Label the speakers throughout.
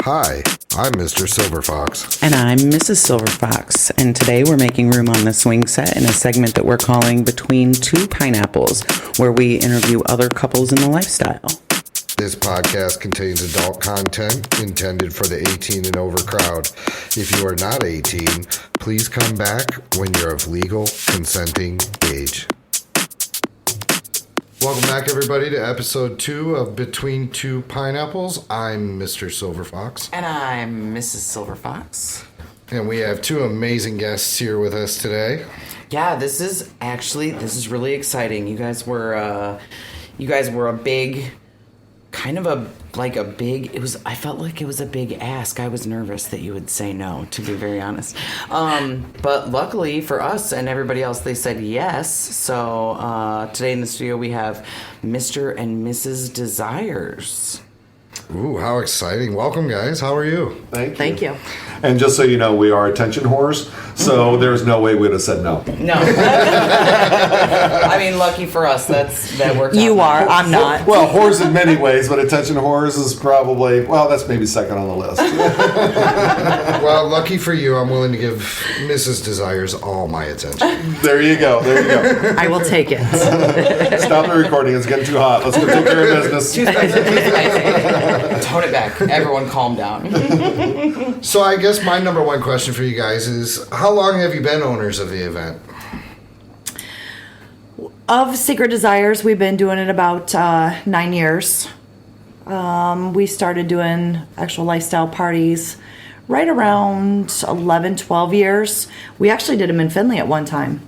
Speaker 1: Hi, I'm Mr. Silver Fox.
Speaker 2: And I'm Mrs. Silver Fox, and today we're making room on the swing set in a segment that we're calling Between Two Pineapples, where we interview other couples in the lifestyle.
Speaker 1: This podcast contains adult content intended for the 18 and over crowd. If you are not 18, please come back when you're of legal consenting age. Welcome back, everybody, to episode 2 of Between Two Pineapples. I'm Mr. Silver Fox.
Speaker 2: And I'm Mrs. Silver Fox.
Speaker 1: And we have two amazing guests here with us today.
Speaker 2: Yeah, this is really exciting. You guys were a big, I felt like it was a big ask. I was nervous that you would say no, to be very honest. But luckily for us and everybody else, they said yes. So today in the studio we have Mr. and Mrs. Desires.
Speaker 1: Ooh, how exciting. Welcome, guys. How are you?
Speaker 3: Thank you. And just so you know, we are attention whores, so there's no way we'd have said no.
Speaker 2: No. I mean, lucky for us, that worked out.
Speaker 4: You are, I'm not.
Speaker 3: Well, whores in many ways, but attention whores is probably, that's maybe second on the list.
Speaker 1: Well, lucky for you, I'm willing to give Mrs. Desires all my attention.
Speaker 3: There you go.
Speaker 4: I will take it.
Speaker 3: Stop the recording. It's getting too hot. Let's go take care of business.
Speaker 2: Too spicy. Tone it back. Everyone calm down.
Speaker 1: So I guess my number one question for you guys is, how long have you been owners of the event?
Speaker 4: Of Secret Desires, we've been doing it about 9 years. We started doing actual lifestyle parties right around 11, 12 years. We actually did them in Findlay at one time,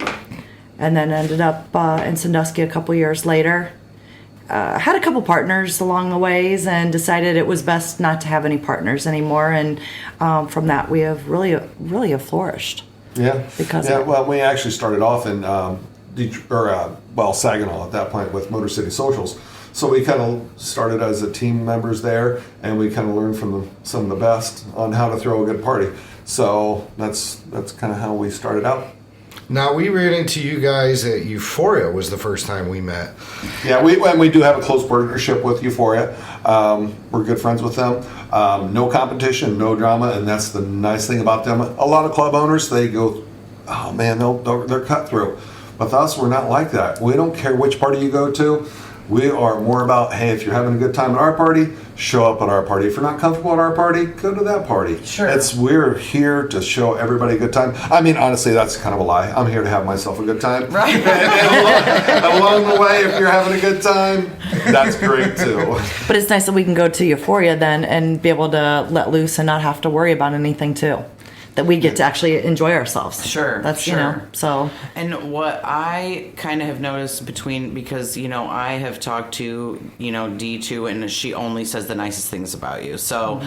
Speaker 4: and then ended up in Sandusky a couple years later. Had a couple partners along the ways and decided it was best not to have any partners anymore, and from that we have really have flourished.
Speaker 3: Yeah.
Speaker 4: Well,
Speaker 3: we actually started off in Saginaw at that point with Motor City Socials. So we kind of started as a team members there, and we kind of learned from some of the best on how to throw a good party. So that's kind of how we started out.
Speaker 1: Now, we ran into you guys at Euphoria was the first time we met.
Speaker 3: Yeah, we do have a close partnership with Euphoria. We're good friends with them. No competition, no drama, and that's the nice thing about them. A lot of club owners, they go, oh man, they're cutthroat. With us, we're not like that. We don't care which party you go to. We are more about, hey, if you're having a good time at our party, show up at our party. If you're not comfortable at our party, go to that party.
Speaker 2: Sure.
Speaker 3: We're here to show everybody a good time. I mean, honestly, that's kind of a lie. I'm here to have myself a good time.
Speaker 2: Right.
Speaker 3: and along the way, if you're having a good time, that's great too.
Speaker 4: but it's nice that we can go to Euphoria then and be able to let loose and not have to worry about anything too. That we get to actually enjoy ourselves.
Speaker 2: Sure.
Speaker 4: That's,
Speaker 2: sure.
Speaker 4: So.
Speaker 2: And what I kind of have noticed because, I have talked to, D2, and she only says the nicest things about you. So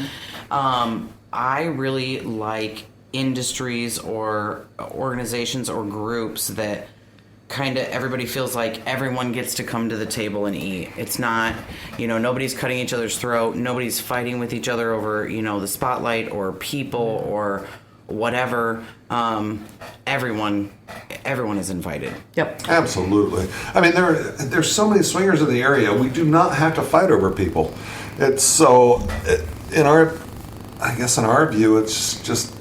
Speaker 2: I really like industries or organizations or groups that kind of everybody feels like everyone gets to come to the table and eat. It's not, nobody's cutting each other's throat. Nobody's fighting with each other over, the spotlight or people or whatever. Everyone is invited.
Speaker 4: Yep.
Speaker 3: Absolutely. I mean, there's so many swingers in the area. We do not have to fight over people. It's so in our view, it's just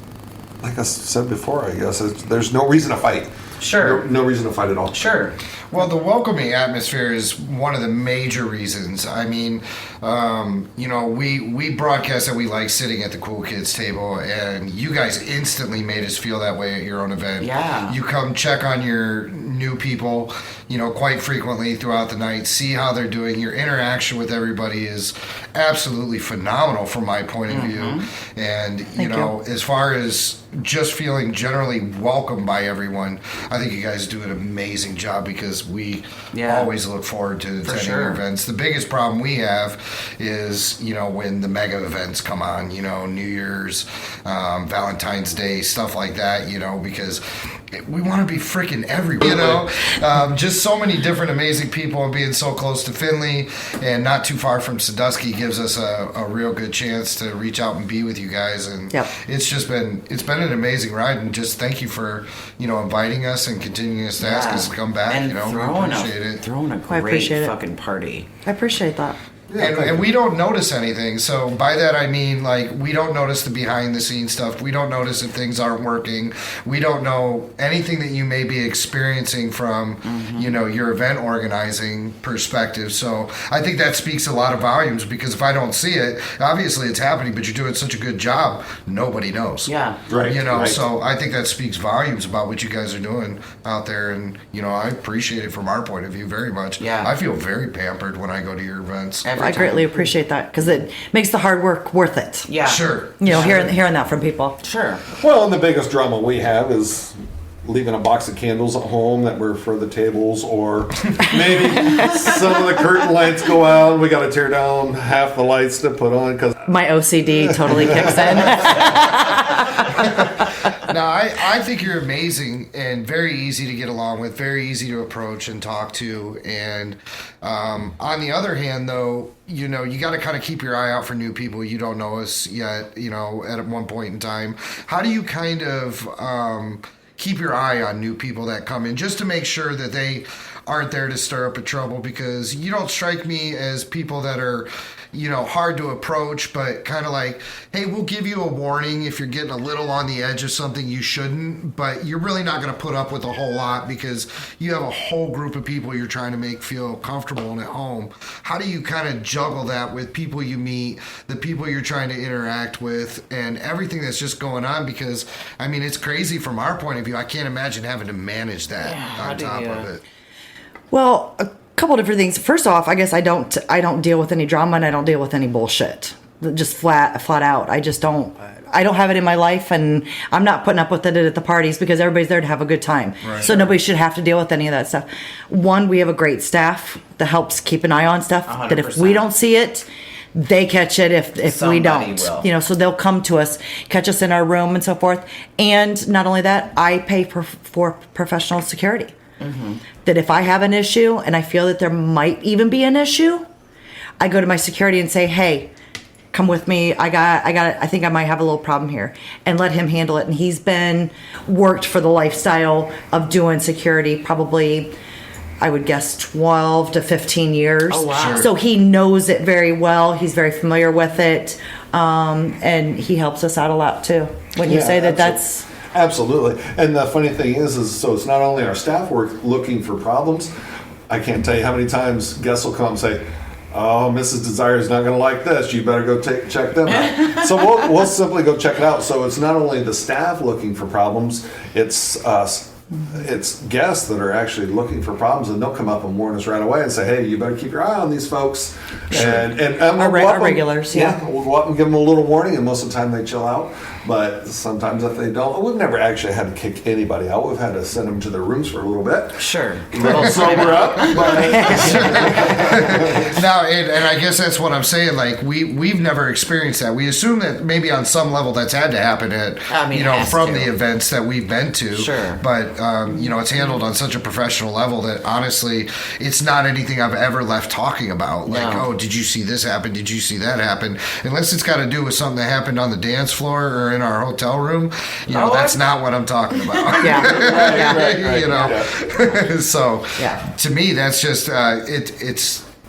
Speaker 3: like I said before. I guess there's no reason to fight.
Speaker 2: Sure.
Speaker 3: No reason to fight at all.
Speaker 2: Sure.
Speaker 1: Well, the welcoming atmosphere is one of the major reasons. I mean, we broadcast that we like sitting at the cool kids table, and you guys instantly made us feel that way at your own event.
Speaker 2: Yeah.
Speaker 1: You come check on your new people, quite frequently throughout the night, see how they're doing. Your interaction with everybody is absolutely phenomenal from my point of view. And, as far as just feeling generally welcomed by everyone, I think you guys do an amazing job because we always look forward to attending your events. The biggest problem we have is, when the mega events come on, New Year's, Valentine's Day, stuff like that, because we want to be freaking everywhere, just so many different amazing people, and being so close to Findlay and not too far from Sandusky gives us a real good chance to reach out and be with you guys. And it's been an amazing ride, and just thank you for, inviting us and continuing us to ask us to come back.
Speaker 2: And
Speaker 1: we appreciate it.
Speaker 2: Throwing a great fucking party.
Speaker 4: I appreciate that.
Speaker 1: And we don't notice anything. So by that I mean, like, we don't notice the behind the scenes stuff. We don't notice if things aren't working. We don't know anything that you may be experiencing from, your event organizing perspective. So I think that speaks a lot of volumes, because if I don't see it, obviously it's happening, but you're doing such a good job, nobody knows.
Speaker 2: Yeah.
Speaker 3: Right.
Speaker 1: So I think that speaks volumes about what you guys are doing out there. And, I appreciate it from our point of view very much.
Speaker 2: Yeah.
Speaker 1: I feel very pampered when I go to your events.
Speaker 2: Every
Speaker 4: I
Speaker 2: time.
Speaker 4: greatly appreciate that, because it makes the hard work worth it.
Speaker 2: Yeah.
Speaker 1: Sure.
Speaker 4: Hearing that from people.
Speaker 2: Sure.
Speaker 3: Well, and the biggest drama we have is leaving a box of candles at home that were for the tables, or maybe some of the curtain lights go out and we got to tear down half the lights to put on because
Speaker 4: My OCD totally kicks in.
Speaker 1: Now, I think you're amazing and very easy to get along with, very easy to approach and talk to. And on the other hand, though, you got to kind of keep your eye out for new people you don't know us yet, at one point in time. How do you kind of keep your eye on new people that come in, just to make sure that they aren't there to stir up a trouble? Because you don't strike me as people that are, hard to approach, but kind of like, hey, we'll give you a warning if you're getting a little on the edge of something you shouldn't, but you're really not going to put up with a whole lot because you have a whole group of people you're trying to make feel comfortable and at home. How do you kind of juggle that with people you meet, the people you're trying to interact with, and everything that's just going on? Because, it's crazy from our point of view. I can't imagine having to manage that on top of it.
Speaker 4: Well, a couple different things. First off, I guess I don't deal with any drama, and I don't deal with any bullshit. Just flat out. I just don't. I don't have it in my life, and I'm not putting up with it at the parties because everybody's there to have a good time.
Speaker 1: Right.
Speaker 4: So nobody should have to deal with any of that stuff. One, we have a great staff that helps keep an eye on stuff.
Speaker 2: 100%.
Speaker 4: That if we don't see it, they catch it if we
Speaker 2: Somebody
Speaker 4: don't.
Speaker 2: will.
Speaker 4: So they'll come to us, catch us in our room and so forth. And not only that, I pay for professional security. Mm-hmm. That if I have an issue and I feel that there might even be an issue, I go to my security and say, hey, come with me. I think I might have a little problem here, and let him handle it. And he's been worked for the lifestyle of doing security probably, I would guess, 12 to 15 years.
Speaker 2: Oh, wow. Sure.
Speaker 4: So he knows it very well. He's very familiar with it. And he helps us out a lot too. When you say that, that's...
Speaker 3: Absolutely. And the funny thing is so it's not only our staff work looking for problems. I can't tell you how many times guests will come and say, oh, Mrs. Desire is not going to like this. You better go check them out. So we'll simply go check it out. So it's not only the staff looking for problems, it's us. It's guests that are actually looking for problems, and they'll come up and warn us right away and say, hey, you better keep your eye on these folks. Sure. And
Speaker 4: our
Speaker 3: we'll go up
Speaker 4: regulars, yeah.
Speaker 3: We'll go up and give them a little warning, and most of the time they chill out. But sometimes if they don't, we've never actually had to kick anybody out. We've had to send them to their rooms for a little bit.
Speaker 2: Sure.
Speaker 3: They'll sober up.
Speaker 1: Now, and I guess that's what I'm saying. Like, we've never experienced that. We assume that maybe on some level that's had to happen at, from the events that we've been to.
Speaker 2: Sure.
Speaker 1: But, it's handled on such a professional level that honestly, it's not anything I've ever left talking about. Like,
Speaker 2: No.
Speaker 1: oh, did you see this happen? Did you see that happen? Unless it's got to do with something that happened on the dance floor or in our hotel room, that's not what I'm talking about.
Speaker 4: Yeah.
Speaker 1: So,
Speaker 4: Yeah.
Speaker 1: to me, that's just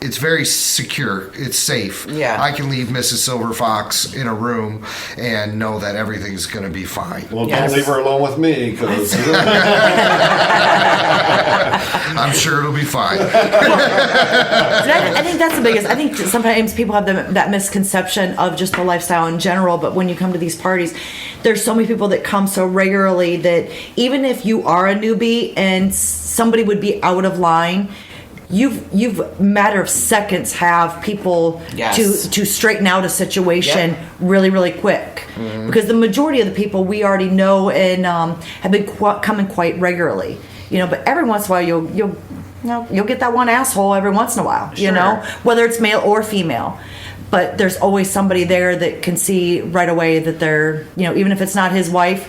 Speaker 1: it's very secure. It's safe.
Speaker 2: Yeah.
Speaker 1: I can leave Mrs. Silver Fox in a room and know that everything's going to be fine.
Speaker 3: Well,
Speaker 2: Yes.
Speaker 3: don't leave her alone with me, because
Speaker 1: I'm sure it'll be fine.
Speaker 4: I think that's the biggest. I think sometimes people have that misconception of just the lifestyle in general, but when you come to these parties, there's so many people that come so regularly that even if you are a newbie and somebody would be out of line, you've matter of seconds have people
Speaker 2: Yes.
Speaker 4: to straighten out a situation
Speaker 2: Yep.
Speaker 4: really, really quick. Mm-hmm. Because the majority of the people we already know and have been coming quite regularly. But every once in a while you'll get that one asshole every once in a while.
Speaker 2: Sure.
Speaker 4: Whether it's male or female. But there's always somebody there that can see right away that they're, even if it's not his wife,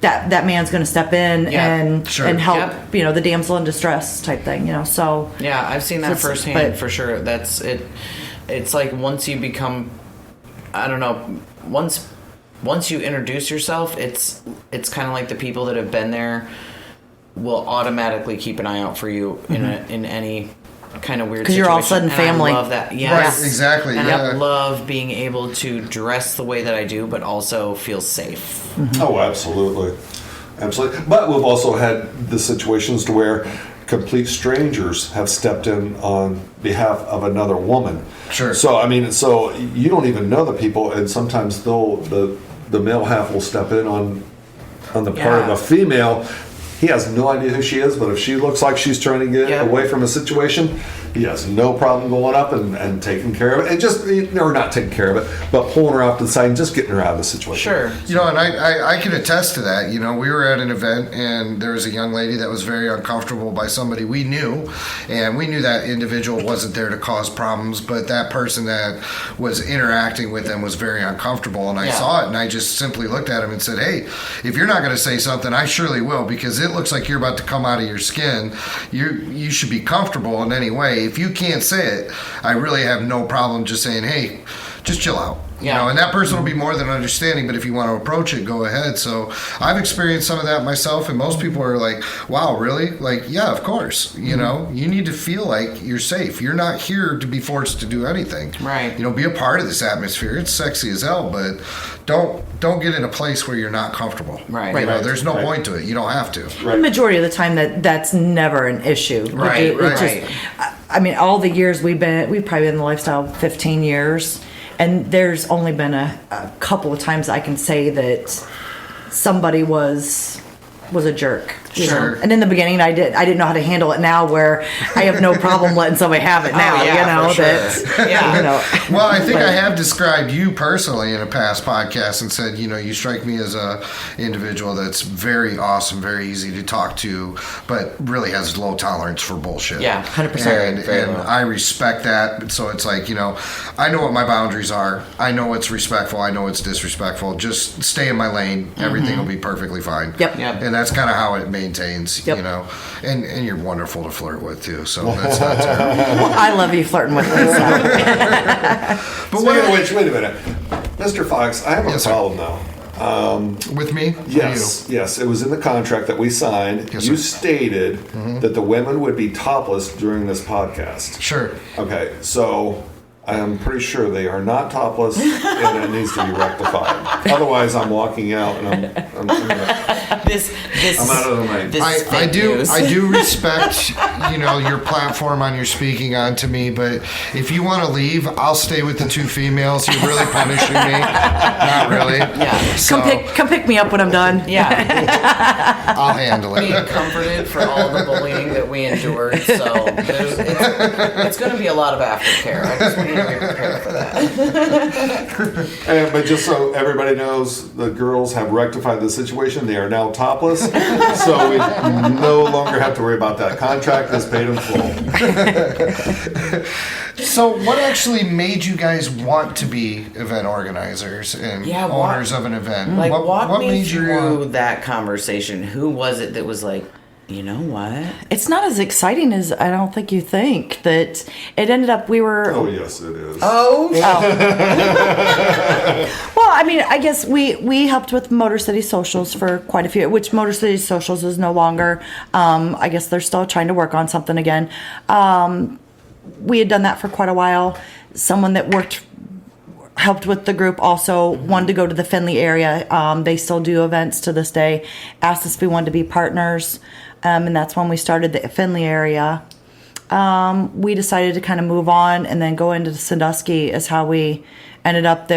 Speaker 4: that man's going to step in and help, the damsel in distress type thing, so.
Speaker 2: Yeah, I've seen that
Speaker 4: So
Speaker 2: firsthand for sure. That's it. It's like once you become, I don't know, once you introduce yourself, it's kind of like the people that have been there will automatically keep an eye out for you in any kind of weird
Speaker 4: 'Cause you're all of a sudden
Speaker 2: And
Speaker 4: family.
Speaker 2: I love that. Yes.
Speaker 1: Right, exactly,
Speaker 2: And
Speaker 1: yeah.
Speaker 2: I love being able to dress the way that I do, but also feel safe.
Speaker 3: Oh, absolutely. Absolutely. But we've also had the situations to where complete strangers have stepped in on behalf of another woman.
Speaker 1: Sure.
Speaker 3: So, I mean, so you don't even know the people, and sometimes the male half will step in on the part of
Speaker 2: Yeah.
Speaker 3: a female. He has no idea who she is, but if she looks like she's trying to get
Speaker 2: Yep.
Speaker 3: away from a situation, he has no problem going up and taking care of it. And just, or not taking care of it, but pulling her off to the side and just getting her out of the situation.
Speaker 2: Sure.
Speaker 1: You know, and I can attest to that. You know, we were at an event and there was a young lady that was very uncomfortable by somebody we knew, and we knew that individual wasn't there to cause problems, but that person that was interacting with them was very uncomfortable, and I
Speaker 2: Yeah.
Speaker 1: saw it, and I just simply looked at him and said, hey, if you're not going to say something, I surely will, because it looks like you're about to come out of your skin. You should be comfortable in any way. If you can't say it, I really have no problem just saying, hey, just chill out. You
Speaker 2: Yeah.
Speaker 1: know, and that person will be more than understanding, but if you want to approach it, go ahead. So I've experienced some of that myself, and most people are like, wow, really? Like, yeah, of course. You know, you need to feel like you're safe. You're not here to be forced to do anything.
Speaker 2: Right.
Speaker 1: You know, be a part of this atmosphere. It's sexy as hell, but don't get in a place where you're not comfortable.
Speaker 2: Right.
Speaker 1: You know,
Speaker 3: Right.
Speaker 1: there's no
Speaker 3: Right.
Speaker 1: point to it. You don't have to.
Speaker 3: Right.
Speaker 4: The majority of the time that's never an issue.
Speaker 2: Right,
Speaker 4: It just-
Speaker 2: right.
Speaker 4: I mean, all the years we've probably been in the lifestyle 15 years, and there's only been a couple of times I can say that somebody was a jerk. You
Speaker 1: Sure.
Speaker 4: know? And in the beginning, I didn't know how to handle it. Now, where I have no problem letting somebody have it now.
Speaker 2: yeah,
Speaker 4: you know
Speaker 2: for sure.
Speaker 4: that.
Speaker 2: Yeah.
Speaker 4: You know.
Speaker 1: Well, I think I have described you personally in a past podcast and said, you know, you strike me as a individual that's very awesome, very easy to talk to, but really has low tolerance for bullshit.
Speaker 2: Yeah,
Speaker 4: 100%.
Speaker 1: And I respect that. So it's like, you know, I know what my boundaries are. I know what's respectful. I know what's disrespectful. Just stay in my lane. Everything will be perfectly fine.
Speaker 4: Yep.
Speaker 2: Yep.
Speaker 1: And that's kind of how it maintains,
Speaker 4: Yep.
Speaker 1: you know. And you're wonderful to flirt with, too. So that's not terrible.
Speaker 4: Well, I love you flirting with me. So.
Speaker 1: But
Speaker 3: Wait a minute. Mr. Fox, I have a
Speaker 1: Yes, sir.
Speaker 3: problem now.
Speaker 1: with me?
Speaker 3: Yes, yes. It was in the contract that we signed.
Speaker 1: Yes,
Speaker 3: You
Speaker 1: sir.
Speaker 3: stated that the women would be topless during this podcast.
Speaker 1: Sure.
Speaker 3: Okay, so I am pretty sure they are not topless, and it needs to be rectified. Otherwise, I'm walking out, and I'm
Speaker 2: This
Speaker 3: I'm out of the lane.
Speaker 2: This is
Speaker 1: I
Speaker 2: fake
Speaker 1: do
Speaker 2: news.
Speaker 1: I do respect, you know, your platform on your speaking on to me, but if you want to leave, I'll stay with the two females. You're really punishing me. Not really.
Speaker 2: Yeah.
Speaker 1: So
Speaker 4: Come pick me up when I'm done.
Speaker 2: Yeah.
Speaker 1: I'll handle
Speaker 2: Being
Speaker 1: it.
Speaker 2: comforted for all the bullying that we endured, so it's going to be a lot of aftercare. I just want you to be prepared for that.
Speaker 3: But just so everybody knows, the girls have rectified the situation. They are now topless, so we no longer have to worry about that. Contract is paid in full.
Speaker 1: So what actually made you guys want to be event organizers and
Speaker 2: Yeah,
Speaker 1: owners of an event?
Speaker 2: Like,
Speaker 1: what
Speaker 2: walk me
Speaker 1: made you
Speaker 2: through
Speaker 1: want?
Speaker 2: that conversation. Who was it that was like, you know what?
Speaker 4: It's not as exciting as I don't think you think. That it ended up we were.
Speaker 3: Oh yes, it is.
Speaker 2: Oh,
Speaker 4: Well, I mean, I guess we helped with Motor City Socials for quite a few, which Motor City Socials is no longer. I guess they're still trying to work on something again. We had done that for quite a while. Someone that helped with the group also wanted to go to the Findlay area. They still do events to this day. Asked us if we wanted to be partners, and that's when we started the Findlay area. We decided to kind of move on and then go into Sandusky is how we ended up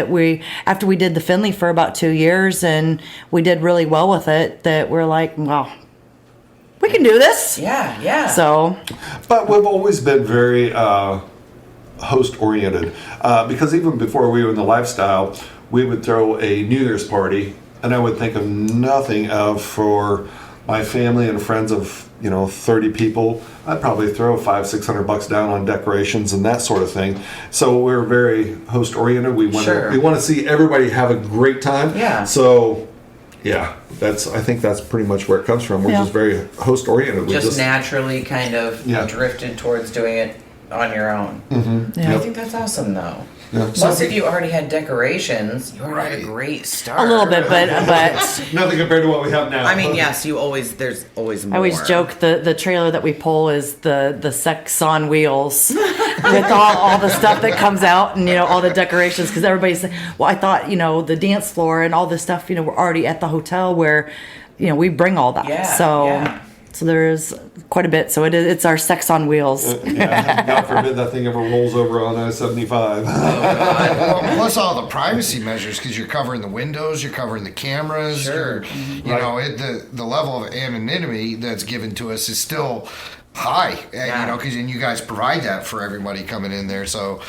Speaker 4: after we did the Findlay for about 2 years and we did really well with it, that we're like, well, we can do this.
Speaker 2: yeah.
Speaker 4: So
Speaker 3: But we've always been very host oriented because even before we were in the lifestyle, we would throw a New Year's party, and I would think of nothing of for my family and friends of 30 people. I'd probably throw $500-600 down on decorations and that sort of thing. So we're very host oriented. We want
Speaker 2: Sure.
Speaker 3: to see everybody have a great time.
Speaker 2: Yeah.
Speaker 3: So. Yeah, I think that's pretty much where it comes from. We're
Speaker 4: Yeah.
Speaker 3: just very host oriented.
Speaker 2: Just naturally kind of
Speaker 3: Yeah.
Speaker 2: drifted towards doing it on your own.
Speaker 4: yeah.
Speaker 2: I think that's awesome, though.
Speaker 3: Yeah.
Speaker 2: Plus, if you already had decorations, you already had a
Speaker 1: Right.
Speaker 2: great start.
Speaker 4: A little bit, but
Speaker 3: Nothing compared to what we have now.
Speaker 2: I mean, yes, there's always more.
Speaker 4: I always joke the trailer that we pull is the sex on wheels with all the stuff that comes out and all the decorations, because everybody's, well, I thought the dance floor and all this stuff we're already at the hotel where we bring all that. So there's quite a bit. So it's our sex on wheels.
Speaker 3: God forbid that thing ever rolls over on I-75.
Speaker 1: Well, plus all the privacy measures, because you're covering the windows, you're covering the cameras.
Speaker 2: Sure.
Speaker 1: The level of anonymity that's given to us is still high, because you guys provide that for everybody coming in there. So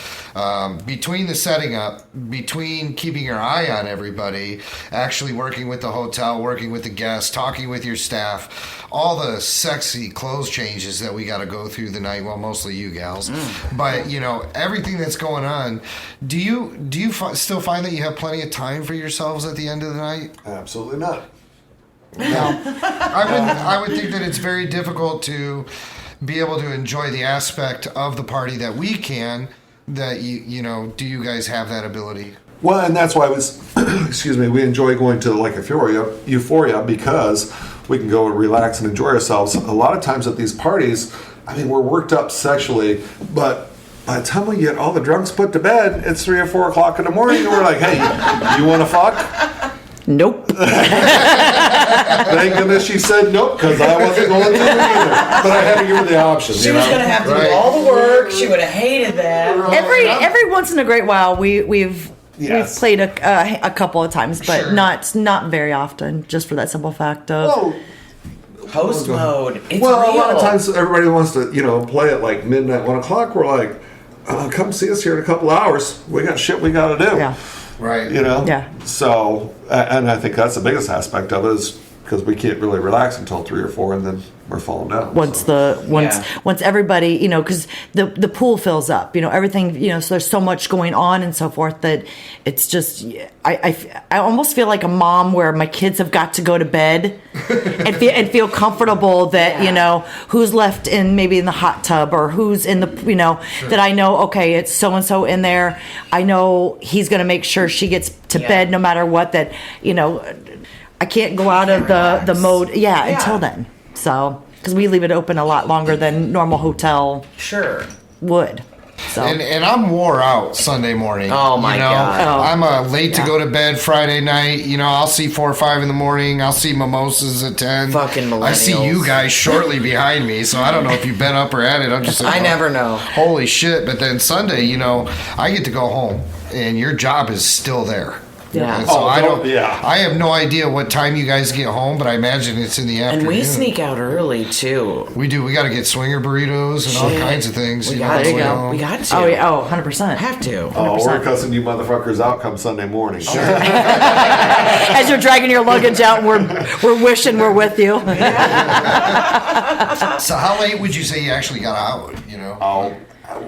Speaker 1: between the setting up, between keeping your eye on everybody, actually working with the hotel, working with the guests, talking with your staff, all the sexy clothes changes that we got to go through the night, well, mostly you gals, but everything that's going on, do you still find that you have plenty of time for yourselves at the end of the night?
Speaker 3: Absolutely not.
Speaker 1: I would think that it's very difficult to be able to enjoy the aspect of the party that we can. That do you guys have that ability?
Speaker 3: Well, and that's why we enjoy going to like Euphoria, because we can go and relax and enjoy ourselves. A lot of times at these parties, we're worked up sexually, but by the time we get all the drunks put to bed, it's 3 or 4 o'clock in the morning, and we're like, hey, you want to fuck?
Speaker 4: Nope.
Speaker 3: Thank goodness she said nope, because I wasn't going to either. But I had to give her the option.
Speaker 2: She was going to have to do all the work. She would have hated that.
Speaker 4: Every once in a great while, we've played a couple of times, but not very often. Just for that simple fact of
Speaker 2: host mode. It's
Speaker 3: real. A lot of
Speaker 2: real.
Speaker 3: times everybody wants to play at like midnight, 1 o'clock. We're like, come see us here in a couple hours. We got shit we got to do.
Speaker 4: Yeah.
Speaker 1: Right.
Speaker 4: Yeah.
Speaker 3: So, and I think that's the biggest aspect of it, is because we can't really relax until 3 or 4, and then we're falling down.
Speaker 4: Once everybody, because the pool fills up, everything, so there's so much going on and so forth that it's just, I almost feel like a mom where my kids have got to go to bed and feel comfortable that, who's left maybe in the hot tub, or who's in the, that I know, okay, it's so-and-so in there. I know he's going to make sure she gets to bed no matter what, that, I can't go out of the mode, until then. So, because we leave it open a lot longer than normal hotel would. So.
Speaker 1: And I'm wore out Sunday morning.
Speaker 2: Oh my God.
Speaker 1: I'm late to go to bed Friday night. I'll see 4 or 5 in the morning. I'll see mimosas at 10.
Speaker 2: Fucking millennials.
Speaker 1: I see you guys shortly behind me, so I don't know if you've been up or at it. I'm just like,
Speaker 2: I never know.
Speaker 1: Holy shit. But then Sunday, I get to go home, and your job is still there.
Speaker 2: Yeah.
Speaker 1: And so
Speaker 3: yeah.
Speaker 1: I have no idea what time you guys get home, but I imagine it's in the afternoon.
Speaker 2: And we sneak out early too.
Speaker 1: We do. We got to get swinger burritos and all kinds of things.
Speaker 2: We got to. We got to.
Speaker 4: 100%.
Speaker 2: Have to.
Speaker 3: Oh, we're cussing you motherfuckers out come Sunday morning. Sure.
Speaker 4: As you're dragging your luggage out, we're wishing we're with you.
Speaker 1: So how late would you say you actually got out?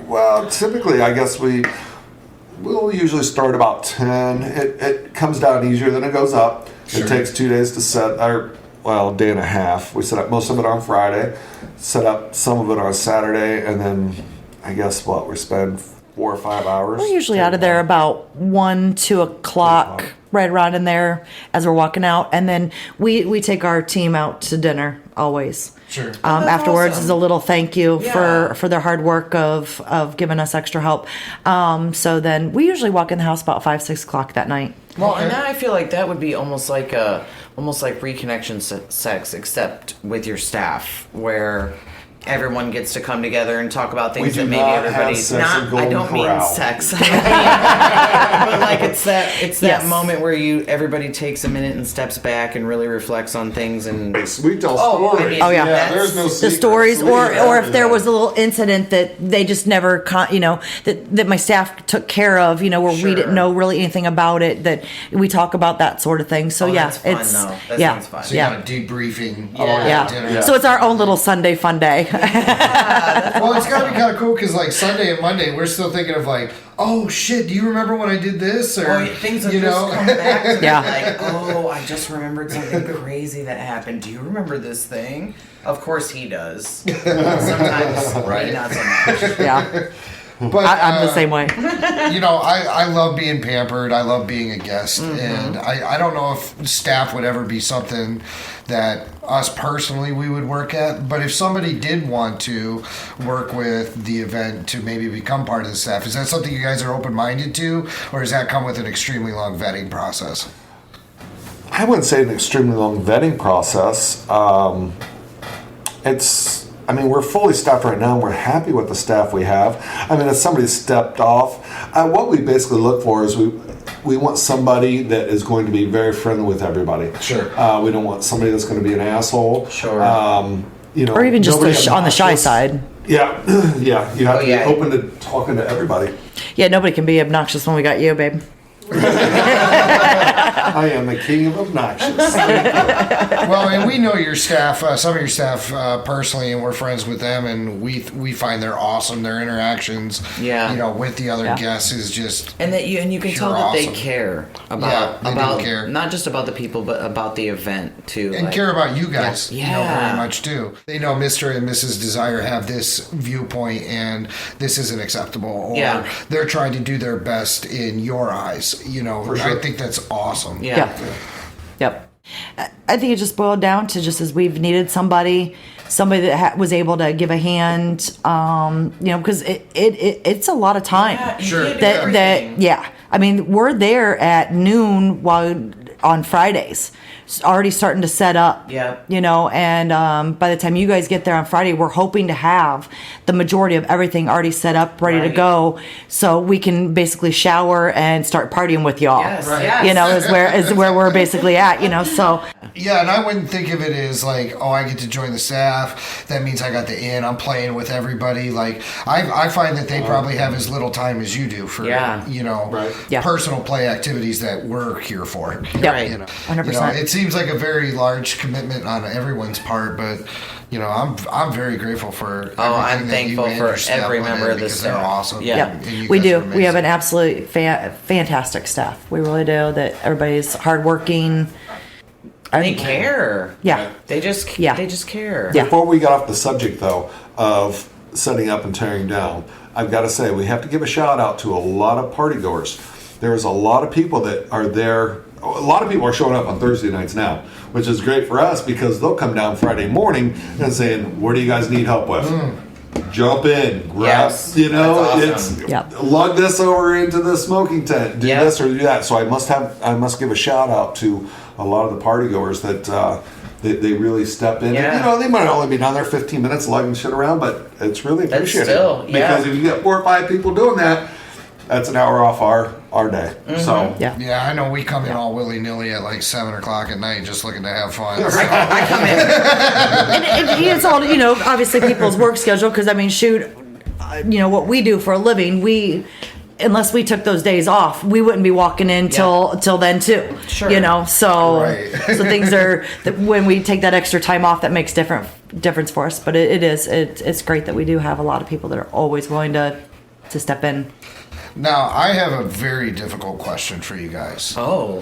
Speaker 3: Well, typically, I guess we'll usually start about 10. It comes down easier than it goes up. Sure. It takes 2 days to set, a day and a half. We set up most of it on Friday, set up some of it on Saturday, and then I guess we spend 4 or 5 hours.
Speaker 4: We're usually out of there about 1, 2 o'clock, right around in there as we're walking out. And then we take our team out to dinner always.
Speaker 1: Sure.
Speaker 4: Afterwards
Speaker 2: awesome.
Speaker 4: is a little thank you for their hard work of giving us extra help. So then we usually walk in the house about 5, 6 o'clock that night.
Speaker 2: Well, and now I feel like that would be almost like reconnection sex, except with your staff, where everyone gets to come together and talk about things that maybe everybody's not. I don't mean sex, but like it's that moment where everybody takes a minute and steps back and really reflects on things and
Speaker 3: we tell stories. There's no
Speaker 4: the stories, or if there was a little incident that they just never, that my staff took care of, where we didn't know really anything about it, that we talk about that sort of thing. So
Speaker 2: that's fun,
Speaker 4: it's
Speaker 2: though. That sounds fun.
Speaker 1: So you got a debriefing.
Speaker 4: Dinner. So it's our own little Sunday fun day.
Speaker 1: Well, it's got to be kind of cool because like Sunday and Monday, we're still thinking of like, oh shit, do you remember when I did this? Or
Speaker 2: things have just come back to me.
Speaker 4: Yeah.
Speaker 2: Like, I just remembered something crazy that happened. Do you remember this thing? Of course he does. Sometimes,
Speaker 1: Right.
Speaker 2: not so much.
Speaker 4: Yeah.
Speaker 1: But
Speaker 4: I'm the same way.
Speaker 1: I love being pampered. I love being a guest. And I don't know if staff would ever be something that us personally we would work at. But if somebody did want to work with the event to maybe become part of the staff, is that something you guys are open-minded to? Or does that come with an extremely long vetting process?
Speaker 3: I wouldn't say an extremely long vetting process. We're fully staffed right now, and we're happy with the staff we have. If somebody stepped off, what we basically look for is we want somebody that is going to be very friendly with everybody.
Speaker 1: Sure.
Speaker 3: We don't want somebody that's going to be an asshole.
Speaker 2: Sure.
Speaker 4: Or even just on the shy side.
Speaker 3: Yeah, yeah. You have to be open to talking to everybody.
Speaker 4: Yeah, nobody can be obnoxious when we got you, babe.
Speaker 3: I am the king of obnoxious.
Speaker 1: Well, and we know your staff, some of your staff personally, and we're friends with them, and we find they're awesome. Their interactions, with the other guests is just
Speaker 2: and you can tell that
Speaker 1: awesome.
Speaker 2: they care
Speaker 1: They
Speaker 2: about
Speaker 1: do care.
Speaker 2: not just about the people, but about the event too,
Speaker 1: and care about you guys,
Speaker 2: Yeah.
Speaker 1: very much too. They know Mr. and Mrs. Desire have this viewpoint, and this isn't acceptable, or they're trying to do their best in your eyes.
Speaker 3: For sure.
Speaker 1: I think that's awesome.
Speaker 2: Yeah.
Speaker 4: Yep. I think it just boiled down to just as we've needed somebody that was able to give a hand, because it's a lot of time.
Speaker 2: Yeah,
Speaker 1: Sure.
Speaker 4: We're there at noon on Fridays, already starting to set up.
Speaker 2: Yeah.
Speaker 4: And by the time you guys get there on Friday, we're hoping to have the majority of everything already set up, ready to go, so we can basically shower and start partying with y'all.
Speaker 2: Yes.
Speaker 1: Right.
Speaker 2: Yes.
Speaker 4: Is where we're basically at. So.
Speaker 1: Yeah, and I wouldn't think of it as like, oh, I get to join the staff. That means I got the in. I'm playing with everybody. Like, I find that they probably have as little time as you do for, personal play activities that we're here for.
Speaker 4: Yeah,
Speaker 2: Right.
Speaker 4: 100%.
Speaker 1: It seems like a very large commitment on everyone's part, but I'm very grateful for.
Speaker 2: I'm
Speaker 1: everything that you
Speaker 2: thankful
Speaker 1: and
Speaker 2: for
Speaker 1: your staff
Speaker 2: every
Speaker 1: put in
Speaker 2: member of the
Speaker 1: because they're
Speaker 2: staff.
Speaker 1: awesome.
Speaker 2: Yeah.
Speaker 1: And you
Speaker 4: We
Speaker 1: guys
Speaker 4: do.
Speaker 1: are
Speaker 4: We have an
Speaker 1: amazing.
Speaker 4: absolutely fantastic staff. We really do. That everybody's hardworking.
Speaker 2: They care.
Speaker 4: Yeah.
Speaker 2: They just
Speaker 4: Yeah.
Speaker 2: care.
Speaker 4: Yeah.
Speaker 3: Before we get off the subject, though, of setting up and tearing down, I've got to say we have to give a shout out to a lot of party goers. There's a lot of people that are there. A lot of people are showing up on Thursday nights now, which is great for us because they'll come down Friday morning and saying, "What do you guys need help with?" Jump in, grab,
Speaker 2: Yes, that's awesome.
Speaker 4: Yep.
Speaker 3: lug this over into the smoking tent, do
Speaker 2: Yep.
Speaker 3: this or do that. So I must give a shout out to a lot of the party goers that they really step in.
Speaker 2: Yeah.
Speaker 3: And, they might only be down there 15 minutes lugging shit around, but it's really
Speaker 2: That's
Speaker 3: appreciated.
Speaker 2: still,
Speaker 3: because if you get 4 or 5 people doing that, that's an hour off our day. So
Speaker 4: Yeah.
Speaker 1: Yeah, I know we come in all willy nilly at like 7 o'clock at night just looking to have fun.
Speaker 2: I come in.
Speaker 4: And it's all obviously people's work schedule. Because what we do for a living, unless we took those days off, we wouldn't be walking in till then too.
Speaker 2: Sure.
Speaker 4: So
Speaker 1: Right.
Speaker 4: so things are when we take that extra time off, that makes difference for us. But it's great that we do have a lot of people that are always willing to step in.
Speaker 1: Now, I have a very difficult question for you guys.
Speaker 2: Oh.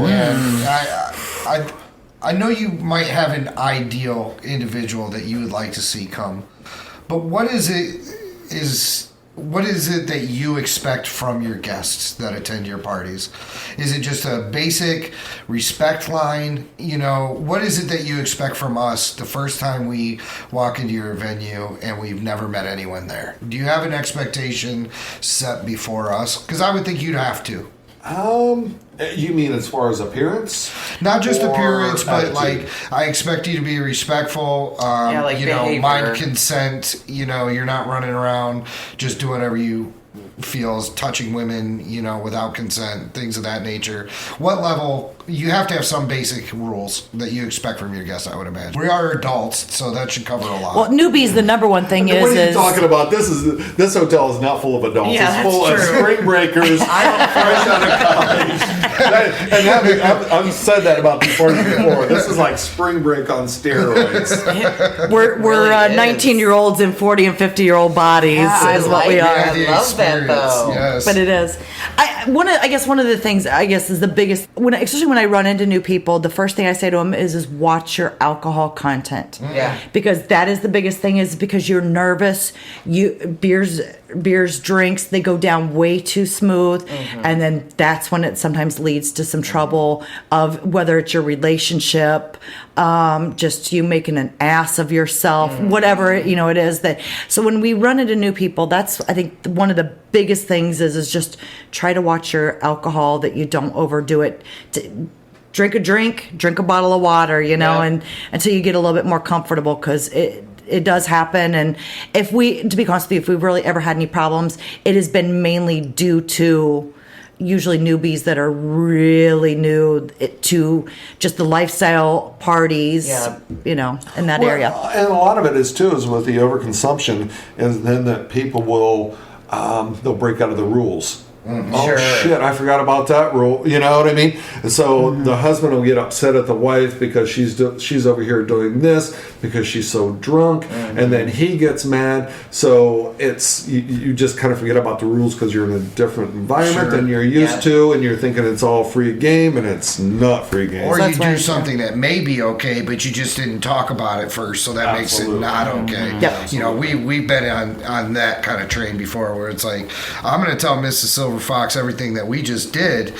Speaker 1: And I know you might have an ideal individual that you would like to see come, but what is it that you expect from your guests that attend your parties? Is it just a basic respect line? What is it that you expect from us the first time we walk into your venue and we've never met anyone there? Do you have an expectation set before us? Because I would think you'd have to.
Speaker 3: you mean as far as appearance?
Speaker 1: Not just
Speaker 3: Or
Speaker 1: appearance, but
Speaker 3: attitude?
Speaker 1: like I expect you to be respectful.
Speaker 2: like behavior.
Speaker 1: Mind consent. You're not running around just doing whatever you feels, touching women, without consent, things of that nature. What level? You have to have some basic rules that you expect from your guests, I would imagine. We are adults, so that should cover a lot.
Speaker 4: Well, newbies, the number one thing
Speaker 3: What are you
Speaker 4: is
Speaker 3: talking about? This hotel is not full of adults.
Speaker 2: Yeah,
Speaker 3: it's full
Speaker 2: that's
Speaker 3: of
Speaker 2: true.
Speaker 3: spring breakers, fresh out of college. I've said that about these parties before. This is like spring break on steroids.
Speaker 4: we're
Speaker 2: really is.
Speaker 4: 19-year-olds in 40 and 50-year-old bodies
Speaker 2: Yeah,
Speaker 4: is
Speaker 2: I
Speaker 4: what we
Speaker 2: like
Speaker 4: are.
Speaker 2: that. I love that, though.
Speaker 1: Yes.
Speaker 4: But it is. one of the things is the biggest especially when I run into new people, the first thing I say to them is watch your alcohol content.
Speaker 2: Yeah.
Speaker 4: Because that is the biggest thing, is because you're nervous. Beers, drinks, they go down way too smooth, and then that's when it sometimes leads to some trouble, of whether it's your relationship, just you making an ass of yourself, whatever it is. That so when we run into new people, that's, I think, one of the biggest things is just try to watch your alcohol, that you don't overdo it. Drink a bottle of water, and until you get a little bit more comfortable, because it does happen. And to be honest with you, if we've really ever had any problems, it has been mainly due to usually newbies that are really new to just the lifestyle parties, in that area.
Speaker 3: And a lot of it is with the overconsumption, is then that people will, they'll break out of the rules. Oh shit, I forgot about that rule. You know what I mean? And so the husband will get upset at the wife because she's over here doing this because she's so drunk, and then he gets mad. So it's you just kind of forget about the rules because you're in a different environment than you're used to, and you're thinking it's all free game, and it's not free game.
Speaker 1: Or you do something that may be okay, but you just didn't talk about it first, so that makes it not okay. We've been on that kind of train before, where it's like, I'm going to tell Mrs. Silver Fox everything that we just did.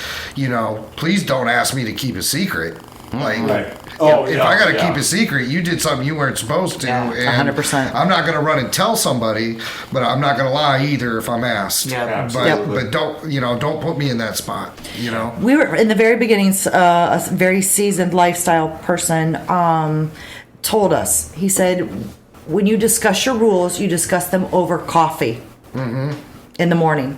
Speaker 1: Please don't ask me to keep a secret. Like, if I got to keep a secret, you did something you weren't supposed to.
Speaker 4: Yeah,
Speaker 1: and
Speaker 4: 100%.
Speaker 1: I'm not going to run and tell somebody, but I'm not going to lie either if I'm asked.
Speaker 2: Yeah,
Speaker 1: but don't put me in that spot.
Speaker 4: We were in the very beginnings. A very seasoned lifestyle person told us. He said, when you discuss your rules, you discuss them over coffee in the morning.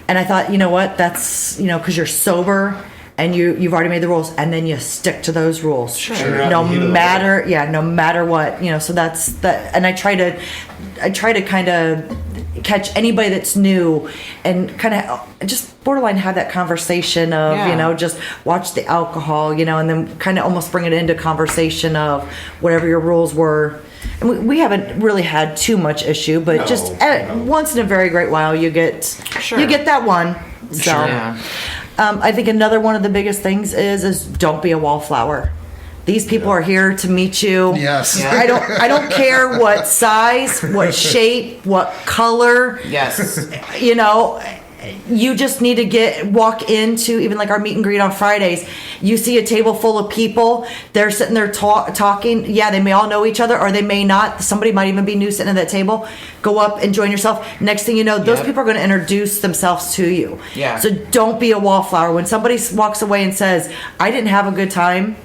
Speaker 4: And I thought, you know what? That's because you're sober and you've already made the rules, and then you stick to those rules.
Speaker 3: Sure.
Speaker 4: No matter what. So that's that. And I try to kind of catch anybody that's new and kind of just borderline have that conversation of just watch the alcohol, and then kind of almost bring it into conversation of whatever your rules were. And we haven't really had too much issue, but once in a very great while you get that one. So I think another one of the biggest things is don't be a wallflower. These people are here to meet you.
Speaker 1: Yes.
Speaker 2: Yeah.
Speaker 4: I don't care what size, what shape, what color.
Speaker 2: Yes.
Speaker 4: You just need to walk into, even like our meet and greet on Fridays. You see a table full of people. They're sitting there talking. Yeah, they may all know each other, or they may not. Somebody might even be new sitting at that table. Go up and join yourself. Next thing you know, those people are going to introduce themselves to you.
Speaker 2: Yeah.
Speaker 4: So don't be a wallflower. When somebody walks away and says, "I didn't have a good time,"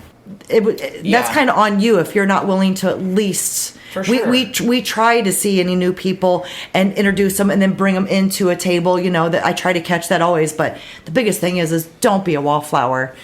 Speaker 4: that's kind of on you if you're not willing to at least.
Speaker 2: For sure.
Speaker 4: We try to see any new people and introduce them and then bring them into a table. That I try to catch that always. But the biggest thing is don't be a wallflower.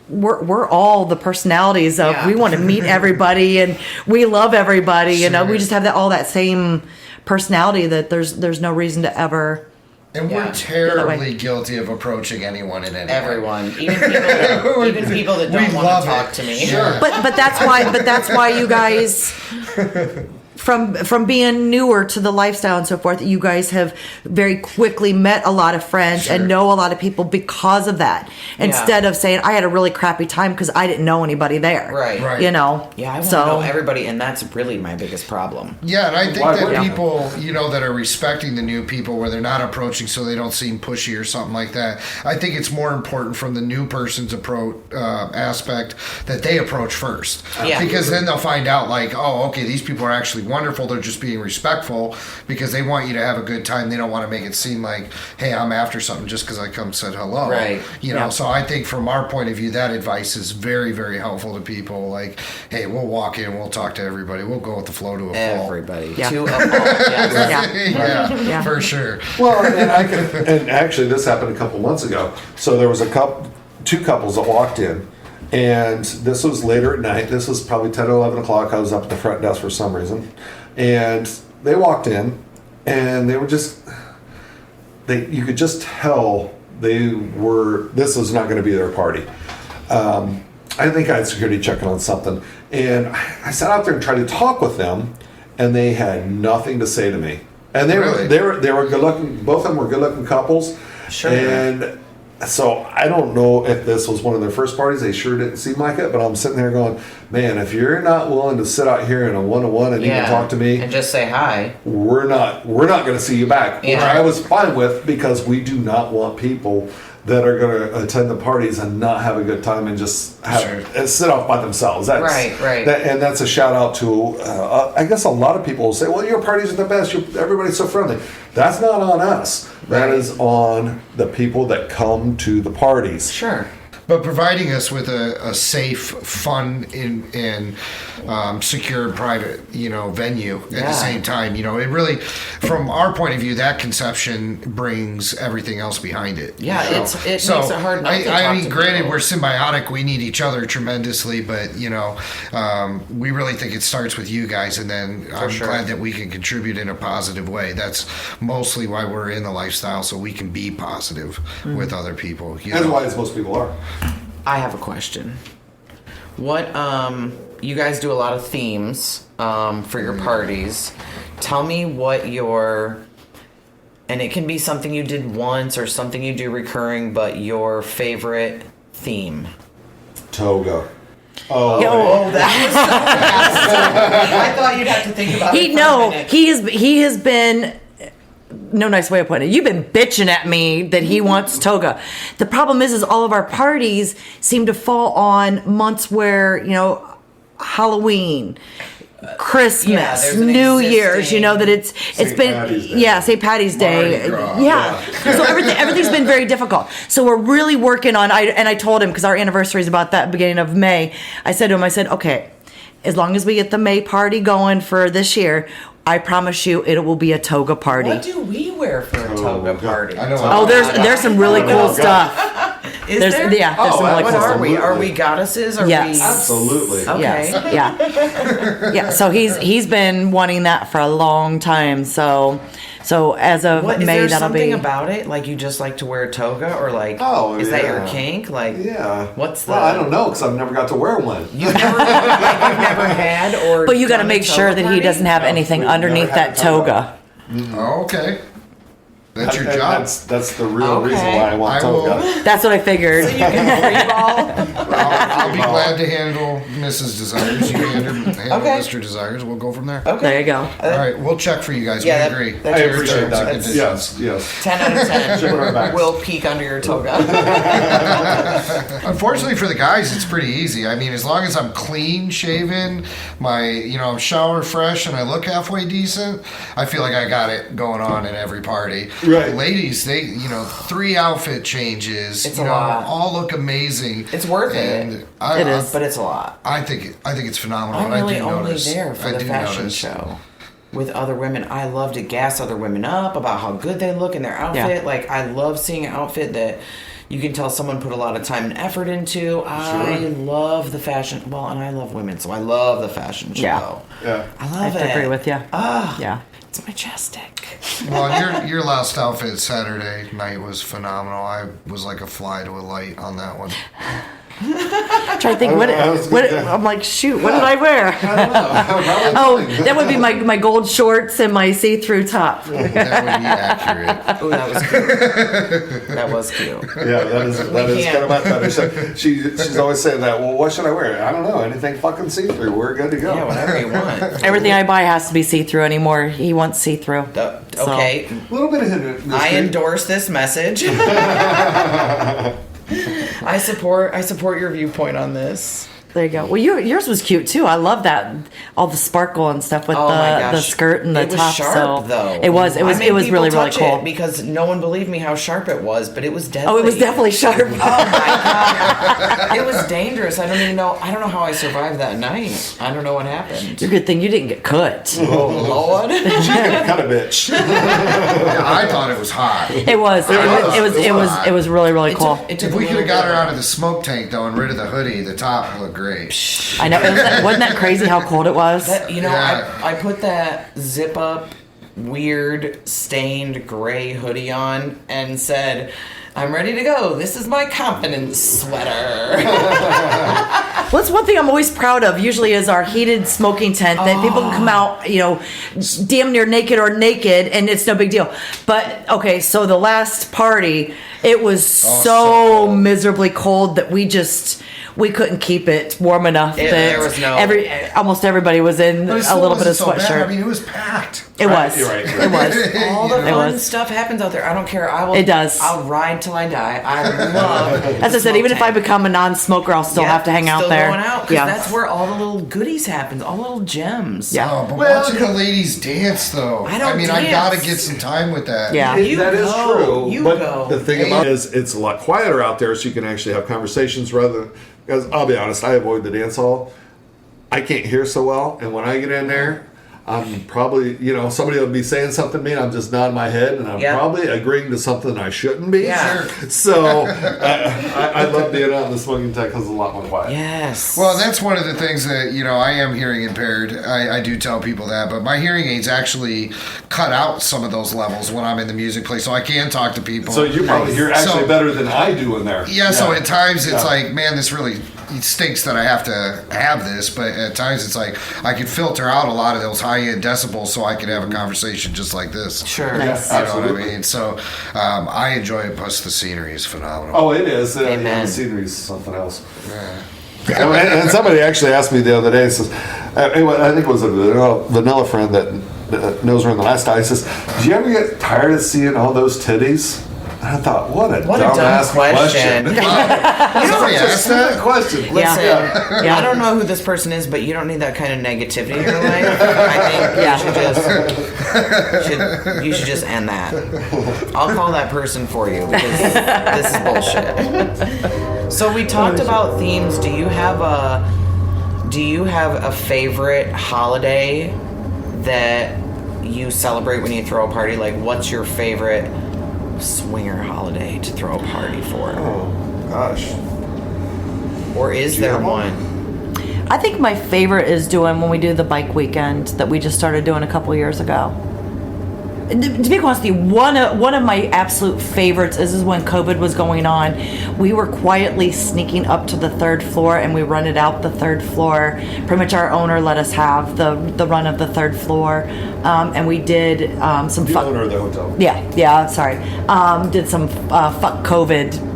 Speaker 4: We're all the personalities of we want to meet everybody and we love everybody.
Speaker 1: Sure.
Speaker 4: We just have all that same personality that there's no reason to ever.
Speaker 1: And we're terribly guilty of approaching anyone and anyone.
Speaker 2: Everyone, even people that don't want to talk to me.
Speaker 1: Sure.
Speaker 4: But that's why you guys from being newer to the lifestyle and so forth, you guys have very quickly met a lot of friends and know a lot of people because of that. Instead of saying, I had a really crappy time because I didn't know anybody there.
Speaker 2: Right.
Speaker 4: Yeah,
Speaker 2: I want to know everybody, and that's really my biggest problem.
Speaker 1: Yeah, and I think that people, that are respecting the new people where they're not approaching so they don't seem pushy or something like that. I think it's more important from the new person's approach aspect that they approach first.
Speaker 2: Yeah.
Speaker 1: Because then they'll find out these people are actually wonderful. They're just being respectful because they want you to have a good time. They don't want to make it seem like, hey, I'm after something just because I come said hello.
Speaker 2: Right.
Speaker 1: So I think from our point of view, that advice is very, very helpful to people. Like, hey, we'll walk in, we'll talk to everybody. We'll go with the flow to a fault.
Speaker 2: Everybody.
Speaker 4: Yeah.
Speaker 2: To a fault. Yes.
Speaker 1: Yeah, for sure.
Speaker 3: Well, and actually, this happened a couple months ago. So there was two couples that walked in, and this was later at night. This was probably 10 or 11 o'clock. I was up at the front desk for some reason, and they walked in, and they were you could just tell this was not going to be their party. I think I had security checking on something, and I sat out there and tried to talk with them, and they had nothing to say to me. And they were good looking. Both of them were good looking couples,
Speaker 2: Sure.
Speaker 3: And so I don't know if this was one of their first parties. They sure didn't seem like it, but I'm sitting there going, man, if you're not willing to sit out here in a one-on-one and even talk to me
Speaker 2: and just say hi,
Speaker 3: we're not going to see you back. Which
Speaker 2: Yeah.
Speaker 3: I was fine with, because we do not want people that are going to attend the parties and not have a good time and just and sit off by themselves. That's,
Speaker 2: Right.
Speaker 3: And that's a shout out to, I guess a lot of people will say, well, your parties are the best. Everybody's so friendly. That's not on us. That is on the people that come to the parties.
Speaker 2: Sure.
Speaker 1: But providing us with a safe, fun, and secure, private, venue at the same time. It really, from our point of view, that conception brings everything else behind it.
Speaker 2: Yeah, it makes it hard not to talk
Speaker 1: mean,
Speaker 2: to
Speaker 1: granted,
Speaker 2: people.
Speaker 1: we're symbiotic. We need each other tremendously, but we really think it starts with you guys, and then I'm glad that we can contribute in a positive way. That's mostly why we're in the lifestyle, so we can be positive with other people.
Speaker 3: That's why most people are.
Speaker 2: I have a question. What you guys do a lot of themes for your parties. Tell me what and it can be something you did once or something you do recurring, but your favorite theme.
Speaker 3: Toga.
Speaker 2: That was so fast. I thought you'd have to think about it for a minute.
Speaker 4: He has been. No nice way of putting it. You've been bitching at me that he wants toga. The problem is all of our parties seem to fall on months where, Halloween, Christmas,
Speaker 2: there's an
Speaker 4: New
Speaker 2: existing-
Speaker 4: Year's, that it's
Speaker 3: St.
Speaker 4: been
Speaker 3: Patty's Day.
Speaker 4: St. Patty's Day.
Speaker 1: Mardi Gras.
Speaker 4: Yeah. So everything's been very difficult. So we're really working on I told him, because our anniversary is about that beginning of May. I said to him, okay, as long as we get the May party going for this year, I promise you it will be a toga party.
Speaker 2: What do we wear for a toga party?
Speaker 1: I know.
Speaker 4: Oh, there's some really cool stuff.
Speaker 2: Is
Speaker 4: There's
Speaker 2: there?
Speaker 4: yeah, there's some really
Speaker 2: What
Speaker 4: cool
Speaker 2: are
Speaker 4: stuff.
Speaker 2: we? Are we goddesses? Are
Speaker 4: Yes.
Speaker 2: we?
Speaker 3: Absolutely.
Speaker 2: Okay.
Speaker 4: Yes. Yeah. Yeah. So he's been wanting that for a long time. So as of
Speaker 2: What, is
Speaker 4: May,
Speaker 2: there
Speaker 4: that'll
Speaker 2: something
Speaker 4: be.
Speaker 2: about it? Like you just like to wear a toga, or like is that your kink? Like what's the?
Speaker 3: Well, I don't know, because I've never got to wear one.
Speaker 2: You've never had or.
Speaker 4: But you got to
Speaker 2: done a
Speaker 4: make sure
Speaker 2: toga
Speaker 4: that he
Speaker 2: party?
Speaker 4: doesn't have anything
Speaker 3: we've
Speaker 4: underneath
Speaker 3: never had
Speaker 4: that
Speaker 3: a toga.
Speaker 4: toga.
Speaker 1: Oh, okay. That's your
Speaker 3: And
Speaker 1: job.
Speaker 3: That's the real
Speaker 2: Okay.
Speaker 3: reason why I want
Speaker 1: I will-
Speaker 3: toga.
Speaker 4: That's what I figured.
Speaker 2: You can free ball.
Speaker 1: I'll be glad to handle Mrs. Desires. You handle
Speaker 2: Okay.
Speaker 1: Mr. Desires. We'll go from there.
Speaker 2: Okay.
Speaker 4: There you go.
Speaker 1: All right, we'll check for you guys.
Speaker 2: Yeah,
Speaker 1: we agree.
Speaker 2: that's
Speaker 3: I
Speaker 2: your
Speaker 3: appreciate
Speaker 2: terms
Speaker 3: that.
Speaker 2: and conditions.
Speaker 3: Yes.
Speaker 2: 10 out of 10.
Speaker 3: Check our backs.
Speaker 2: We'll peek under your toga.
Speaker 1: Unfortunately for the guys, it's pretty easy. I mean, as long as I'm clean shaven, I'm shower fresh, and I look halfway decent, I feel like I got it going on in every party.
Speaker 3: Right.
Speaker 1: Ladies, they 3 outfit changes.
Speaker 2: It's a lot.
Speaker 1: All look amazing.
Speaker 2: It's worth
Speaker 1: and
Speaker 2: it.
Speaker 1: I,
Speaker 4: It is.
Speaker 2: But it's a lot.
Speaker 1: I think it's phenomenal.
Speaker 2: I'm
Speaker 1: and
Speaker 2: really
Speaker 1: I do
Speaker 2: only
Speaker 1: notice.
Speaker 2: there for
Speaker 1: I
Speaker 2: the
Speaker 1: do
Speaker 2: fashion
Speaker 1: notice.
Speaker 2: show with other women. I love to gas other women up about how good they look in their outfit.
Speaker 4: Yeah.
Speaker 2: Like, I love seeing an outfit that you can tell someone put a lot of time and effort into. I love the fashion. Well, and I love women, so I love the fashion show.
Speaker 4: Yeah.
Speaker 2: I
Speaker 4: I
Speaker 2: love
Speaker 4: have
Speaker 2: it.
Speaker 4: to agree with you.
Speaker 2: Ah,
Speaker 4: Yeah.
Speaker 2: it's majestic.
Speaker 1: Well, your last outfit Saturday night was phenomenal. I was like a fly to a light on that one.
Speaker 4: Try to think I'm like, shoot, what did I wear? Oh, that would be my gold shorts and my see-through top.
Speaker 1: That would be accurate.
Speaker 2: Ooh, that was cute. That was cute.
Speaker 3: Yeah, that is
Speaker 2: can't.
Speaker 3: kind of my fetish. She's always saying that. Well, what should I wear? I don't know. Anything fucking see through. We're good to go.
Speaker 2: Yeah, whatever you want.
Speaker 4: Everything I buy has to be see-through anymore. He wants see-through.
Speaker 2: Okay,
Speaker 3: A little bit of hidden.
Speaker 2: I endorse this message. I support your viewpoint on this.
Speaker 4: There you go. Well, yours was cute too. I love that, all the sparkle and stuff with
Speaker 2: Oh my
Speaker 4: the
Speaker 2: gosh.
Speaker 4: skirt and the
Speaker 2: it was
Speaker 4: top.
Speaker 2: sharp,
Speaker 4: so
Speaker 2: though.
Speaker 4: it was
Speaker 2: I made
Speaker 4: really
Speaker 2: people
Speaker 4: really
Speaker 2: touch
Speaker 4: cool.
Speaker 2: it because no one believed me how sharp it was, but it was deadly.
Speaker 4: Oh, it was definitely sharp.
Speaker 2: Oh my god, it was dangerous. I don't know how I survived that night. I don't know what happened.
Speaker 4: It's a good thing you didn't get cut.
Speaker 2: Oh Lord.
Speaker 3: She's gonna cut a bitch.
Speaker 1: Yeah, I thought it was hot.
Speaker 4: It was really really cool.
Speaker 2: It took
Speaker 1: If
Speaker 2: a
Speaker 1: we could
Speaker 2: little
Speaker 1: have got her
Speaker 2: bit.
Speaker 1: out of the smoke tank though and rid of the hoodie, the top looked great.
Speaker 4: I know. Wasn't that crazy how cold it was?
Speaker 1: Yeah.
Speaker 2: I put that zip up, weird, stained gray hoodie on and said, I'm ready to go. This is my confidence sweater.
Speaker 4: Well, that's one thing I'm always proud of. Usually, is our heated smoking tent that people can come out, damn near naked or naked, and it's no big deal. But okay, so the last party, it was so miserably cold that we couldn't keep it warm enough that
Speaker 2: there was
Speaker 4: almost everybody was in a little bit of sweatshirt.
Speaker 1: I mean, it was packed.
Speaker 4: It was.
Speaker 3: You're right.
Speaker 4: It was.
Speaker 2: All the fun stuff happens out there. I don't care.
Speaker 4: It does.
Speaker 2: I'll ride till I die. I love.
Speaker 4: As I said, even if I become a non-smoker, I'll still have to hang out there.
Speaker 2: Going out, 'cause that's where all the little goodies happen. All the little gems.
Speaker 4: Yeah.
Speaker 1: Oh, but watching the ladies dance, though. I
Speaker 2: don't
Speaker 1: I gotta
Speaker 2: dance.
Speaker 1: get some time with that.
Speaker 4: Yeah.
Speaker 3: That is true.
Speaker 2: You
Speaker 3: but
Speaker 2: go.
Speaker 3: the thing about it is it's a lot quieter out there, so you can actually have conversations rather than, because I'll be honest, I avoid the dance hall. I can't hear so well, and when I get in there, I'm probably, somebody will be saying something to me, and I'm just nodding my head, and I'm probably agreeing to something I shouldn't be.
Speaker 2: Yeah.
Speaker 3: So I love being out in the smoking tent because it's a lot more quiet.
Speaker 2: Yes.
Speaker 1: Well, that's one of the things that, I am hearing impaired. I do tell people that, but my hearing aids actually cut out some of those levels when I'm in the music place, so I can talk to people.
Speaker 3: So you're actually better than I do in there.
Speaker 1: Yeah, so at times it's like, man, this really stinks that I have to have this, but at times it's like I could filter out a lot of those high-end decibels so I could have a conversation just like this.
Speaker 2: Sure.
Speaker 4: Nice.
Speaker 1: You know what I mean? So I enjoy it, plus the scenery is phenomenal.
Speaker 3: Oh, it is.
Speaker 2: Amen.
Speaker 3: The scenery is something else. And somebody actually asked me the other day, says, I think it was a vanilla friend that knows her in the last guy, says, "Do you ever get tired of seeing all those titties?" And I thought, what a
Speaker 2: dumb
Speaker 3: dumbass
Speaker 2: question.
Speaker 1: Somebody asked that?
Speaker 3: question.
Speaker 2: Listen,
Speaker 4: Yeah.
Speaker 2: I don't know who this person is, but you don't need that kind of negativity in your life. I think you should just end that. I'll call that person for you because this is bullshit. So we talked about themes. Do you have a favorite holiday that you celebrate when you throw a party? Like, what's your favorite swinger holiday to throw a party for?
Speaker 3: Oh, gosh.
Speaker 2: Or is there
Speaker 3: have one?
Speaker 2: one?
Speaker 4: I think my favorite is doing when we do the bike weekend that we just started doing a couple years ago. To be honest with you, one of my absolute favorites is when COVID was going on. We were quietly sneaking up to the third floor, and we rented out the third floor. Pretty much our owner let us have the run of the third floor, and we did some
Speaker 3: The owner of the hotel.
Speaker 4: Yeah, sorry. Did some fuck COVID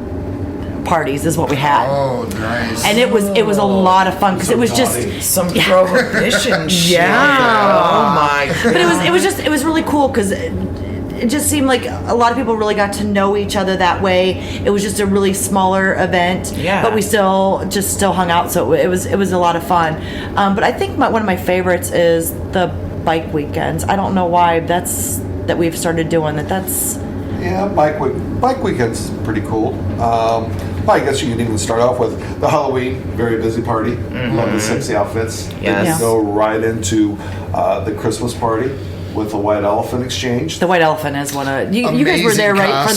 Speaker 4: parties is what we had.
Speaker 1: Oh, nice.
Speaker 4: And it was a lot of fun because it was just
Speaker 2: Some prohibition shit. Oh my god.
Speaker 4: but it was really cool because it just seemed like a lot of people really got to know each other that way. It was just a really smaller event, but we still hung out, so it was a lot of fun. But I think one of my favorites is the bike weekends. I don't know why that we've started doing that. That's
Speaker 3: bike weekend's pretty cool. I guess you can even start off with the Halloween, very busy party. Love the sexy outfits.
Speaker 2: Yes.
Speaker 3: You can go right into the Christmas party with the White Elephant Exchange.
Speaker 4: the White Elephant is one of you guys were there, right?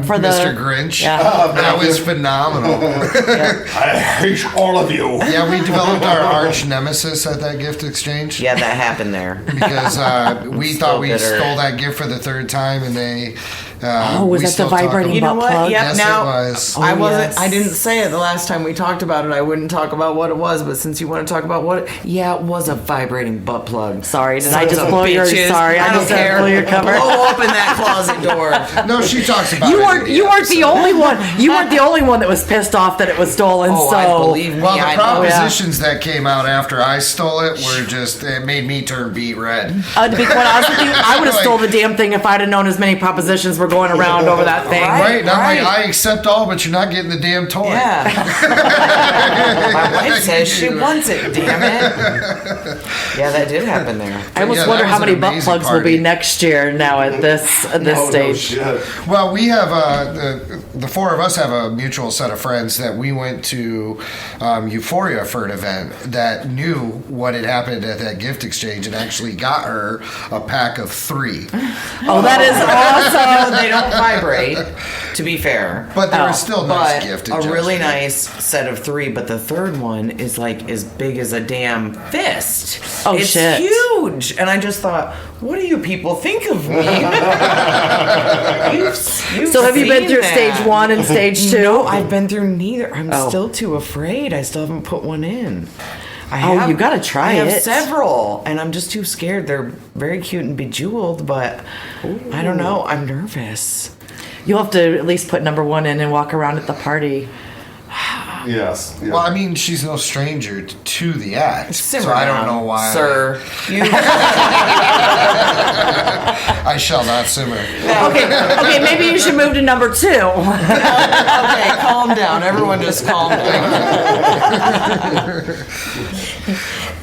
Speaker 4: For the
Speaker 1: Mr. Grinch.
Speaker 4: Yeah.
Speaker 1: That was phenomenal.
Speaker 3: I hate all of you.
Speaker 1: Yeah, we developed our arch nemesis at that gift exchange.
Speaker 2: Yeah, that happened there.
Speaker 1: Because we thought we
Speaker 2: bitter.
Speaker 1: stole that gift for the third time, and they.
Speaker 4: was
Speaker 1: we
Speaker 4: that the
Speaker 1: still talk
Speaker 4: vibrating
Speaker 1: about-
Speaker 2: You know
Speaker 4: butt
Speaker 2: what?
Speaker 4: plug?
Speaker 2: Yep.
Speaker 1: Yes,
Speaker 2: now,
Speaker 1: it was.
Speaker 2: I wasn't.
Speaker 4: yes.
Speaker 2: I didn't say it the last time we talked about it. I wouldn't talk about what it was. But since you want to talk about it was a vibrating butt plug.
Speaker 4: Sorry, did
Speaker 2: Sons
Speaker 4: I just
Speaker 2: of
Speaker 4: blow your?
Speaker 2: bitches.
Speaker 4: Sorry, I
Speaker 2: don't
Speaker 4: just
Speaker 2: care.
Speaker 4: blow your cover.
Speaker 2: Blow open that closet door.
Speaker 1: No, she talks about
Speaker 4: You
Speaker 1: it.
Speaker 4: weren't. You weren't the only one. You weren't the only one that was pissed off that it was stolen.
Speaker 2: Oh,
Speaker 4: so
Speaker 2: I believe me.
Speaker 1: Well, the
Speaker 2: I know.
Speaker 1: propositions that came out after I stole it were just, it made me turn beet red.
Speaker 4: To be quite honest with you, I would have stole the damn thing if I'd have known as many propositions were going around over that thing.
Speaker 1: Right? Now
Speaker 2: right.
Speaker 1: I accept all, but you're not getting the damn toy.
Speaker 2: Yeah. My wife says she wants it. Damn it. Yeah, that did happen there.
Speaker 4: I almost
Speaker 1: Yeah,
Speaker 4: wonder
Speaker 1: that
Speaker 4: how
Speaker 1: was an
Speaker 4: many butt
Speaker 1: amazing
Speaker 4: plugs will
Speaker 1: party.
Speaker 4: be next year. Now at this
Speaker 3: Oh, no
Speaker 4: stage.
Speaker 3: shit.
Speaker 1: Well, we have the four of us have a mutual set of friends that we went to Euphoria for an event that knew what had happened at that gift exchange and actually got her a pack of 3.
Speaker 4: Oh, that is awesome.
Speaker 2: they don't vibrate, to be fair.
Speaker 1: But they were still a nice
Speaker 2: But
Speaker 1: gift.
Speaker 2: a really nice set of 3, but the third one is like as big as a damn fist.
Speaker 4: Oh,
Speaker 2: it's
Speaker 4: shit.
Speaker 2: huge. And I just thought, what do you people think of me?
Speaker 4: So have you been through stage 1 and stage 2?
Speaker 2: No, I've been through neither. I'm
Speaker 4: Oh.
Speaker 2: still too afraid. I still haven't put one in.
Speaker 4: You gotta try
Speaker 2: I have
Speaker 4: it.
Speaker 2: several, and I'm just too scared. They're very cute and bejeweled, but I don't know. I'm nervous.
Speaker 4: You'll have to at least put number 1 in and walk around at the party.
Speaker 3: Yes. Yeah.
Speaker 1: Well, I mean, she's no stranger to the act,
Speaker 2: Simmer
Speaker 1: so I don't
Speaker 2: down,
Speaker 1: know why.
Speaker 2: sir. You,
Speaker 1: I shall not simmer.
Speaker 4: Okay, maybe you should move to number 2.
Speaker 2: okay, calm down. Everyone, just calm down.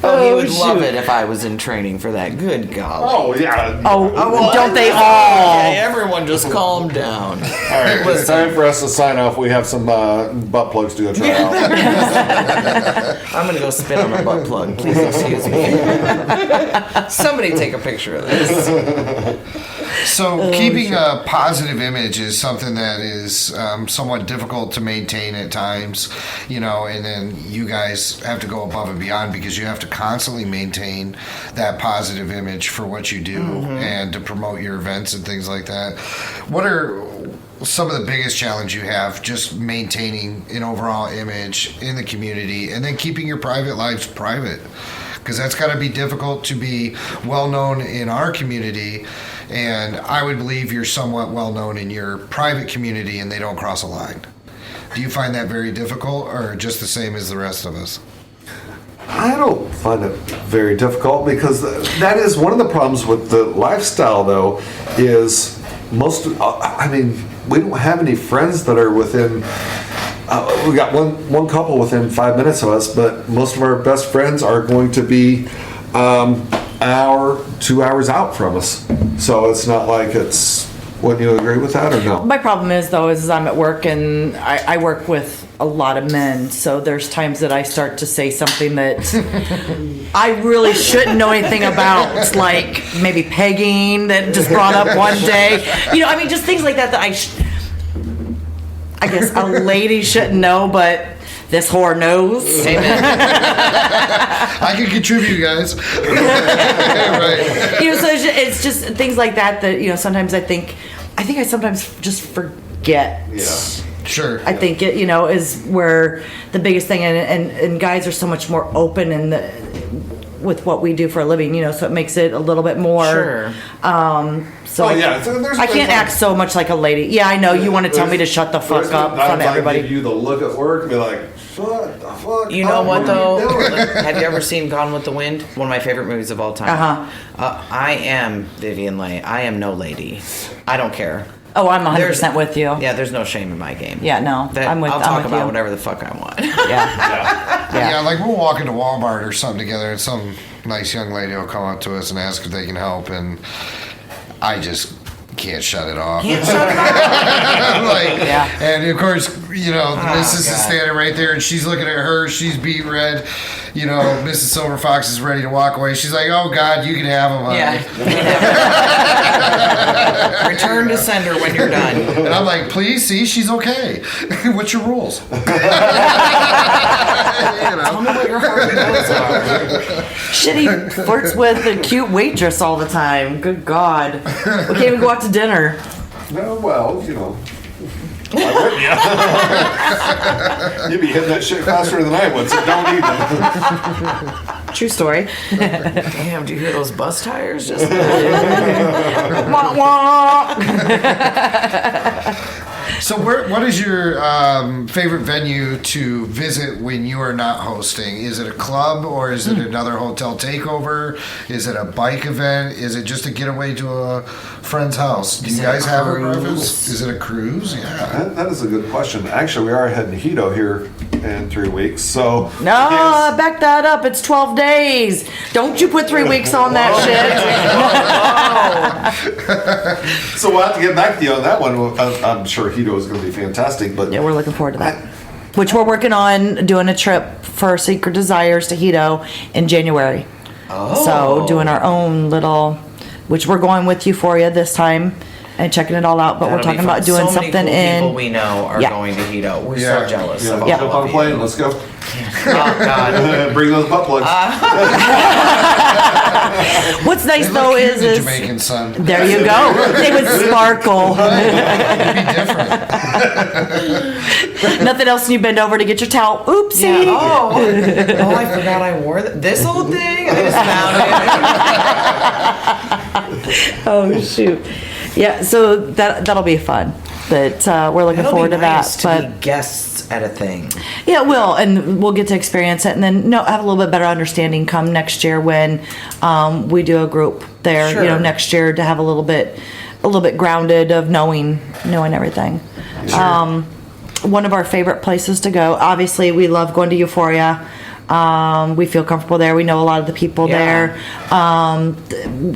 Speaker 2: He would love it if I was in training for that. Good golly.
Speaker 3: Oh yeah.
Speaker 4: Don't they all?
Speaker 2: Okay, everyone, just calm down.
Speaker 3: All right. It's time for us to sign off. We have some butt plugs to go try out.
Speaker 2: I'm gonna go spit on a butt plug. Please excuse me. Somebody take a picture of this.
Speaker 1: So keeping a positive image is something that is somewhat difficult to maintain at times, and then you guys have to go above and beyond because you have to constantly maintain that positive image for what you do and to promote your events and things like that. What are some of the biggest challenge you have just maintaining an overall image in the community and then keeping your private lives private? Because that's got to be difficult to be well known in our community, and I would believe you're somewhat well known in your private community and they don't cross a line. Do you find that very difficult or just the same as the rest of us?
Speaker 3: I don't find it very difficult because that is one of the problems with the lifestyle, though, is we don't have any friends that are within. We got one couple within 5 minutes of us, but most of our best friends are going to be hour, 2 hours out from us. So it's not like it's. Wouldn't you agree with that or no?
Speaker 4: My problem is I'm at work and I work with a lot of men, so there's times that I start to say something that I really shouldn't know anything about, like maybe pegging that just brought up one day. Just things like that I guess a lady shouldn't know, but this whore knows.
Speaker 1: I can contribute, guys. Right.
Speaker 4: So it's just things like that sometimes I think I sometimes just forget.
Speaker 3: Yeah.
Speaker 1: Sure.
Speaker 4: I think it, is where the biggest thing, and guys are so much more open with what we do for a living, so it makes it a little bit more.
Speaker 2: Sure.
Speaker 4: So I can't act so much like a lady. Yeah, I know you want to tell me to shut the fuck up in front of everybody.
Speaker 3: I give you the look at work and be like, what the fuck?
Speaker 2: You know what though?
Speaker 3: Are you doing?
Speaker 2: Have you ever seen Gone with the Wind? One of my favorite movies of all time. I am Vivian Leigh. I am no lady. I don't care.
Speaker 4: Oh, I'm 100% with you.
Speaker 2: Yeah, there's no shame in my game.
Speaker 4: Yeah, no,
Speaker 2: I'm with. I'll talk
Speaker 4: with
Speaker 2: about
Speaker 4: you.
Speaker 2: whatever the fuck I want.
Speaker 1: Yeah, like we'll walk into Walmart or something together and some nice young lady will come up to us and ask if they can help, and I just can't shut it off.
Speaker 2: Can't shut it off.
Speaker 1: And of course, the missus is standing right there and she's looking at her, she's beat red. Mrs. Silver Fox is ready to walk away. She's like, oh God, you can have him, honey.
Speaker 2: Yeah. Return to sender when you're done.
Speaker 1: And I'm like, please, see, she's okay. What's your rules?
Speaker 2: Tell me what your heart rules are.
Speaker 4: Shit, he flirts with a cute waitress all the time. Good God. We can't even go out to dinner.
Speaker 3: No, well, I wouldn't, You'd be hitting that shit faster than I would, so don't even.
Speaker 4: True story.
Speaker 2: Damn, do you hear those bus tires? Just
Speaker 4: Wah, wah.
Speaker 1: So what is your favorite venue to visit when you are not hosting? Is it a club or is it another hotel takeover? Is it a bike event? Is it just a getaway to a friend's house? Do you guys have a preference? Is it a cruise? Yeah.
Speaker 3: That is a good question. Actually, we are heading to Hito here in 3 weeks, so...
Speaker 4: No, back that up. It's 12 days. Don't you put 3 weeks on that shit.
Speaker 3: So we'll have to get back to you on that one. I'm sure Hito is going to be fantastic, but...
Speaker 4: Yeah, we're looking forward to that. Which we're working on doing a trip for Secret Desires to Hito in January. So doing our own little... Which we're going with Euphoria this time. and checking it all out. But we're
Speaker 2: That'll be
Speaker 4: talking
Speaker 2: fun.
Speaker 4: about doing
Speaker 2: so many
Speaker 4: something
Speaker 2: cool
Speaker 4: in.
Speaker 2: people we know are
Speaker 4: Yeah.
Speaker 2: going to Hito. We're
Speaker 1: Yeah.
Speaker 2: so jealous
Speaker 3: Yeah,
Speaker 2: of
Speaker 3: jump
Speaker 2: all
Speaker 3: on a
Speaker 2: of
Speaker 3: plane.
Speaker 2: you.
Speaker 3: Let's go.
Speaker 2: Oh God.
Speaker 3: Bring those butt plugs.
Speaker 4: What's nice
Speaker 1: They
Speaker 4: though
Speaker 1: look cute,
Speaker 4: is
Speaker 1: the Jamaican sun.
Speaker 4: there you go. They would sparkle.
Speaker 1: It'd be different.
Speaker 4: Nothing else, and you bend over to get your towel. Oopsie.
Speaker 2: Yeah. Oh, I forgot I wore this old thing. I just found it.
Speaker 4: Oh shoot. Yeah. So that'll be fun. But we're looking
Speaker 2: It'll
Speaker 4: forward
Speaker 2: be
Speaker 4: to
Speaker 2: nice
Speaker 4: that.
Speaker 2: to
Speaker 4: But
Speaker 2: be guests at a thing.
Speaker 4: yeah, it will, and we'll get to experience it, and then have a little bit better understanding come next year when we do a group there.
Speaker 2: Sure.
Speaker 4: You know, next year to have a little bit grounded of knowing everything. One of our favorite places to go. Obviously, we love going to Euphoria. We feel comfortable there. We know a lot of the people
Speaker 2: Yeah.
Speaker 4: there.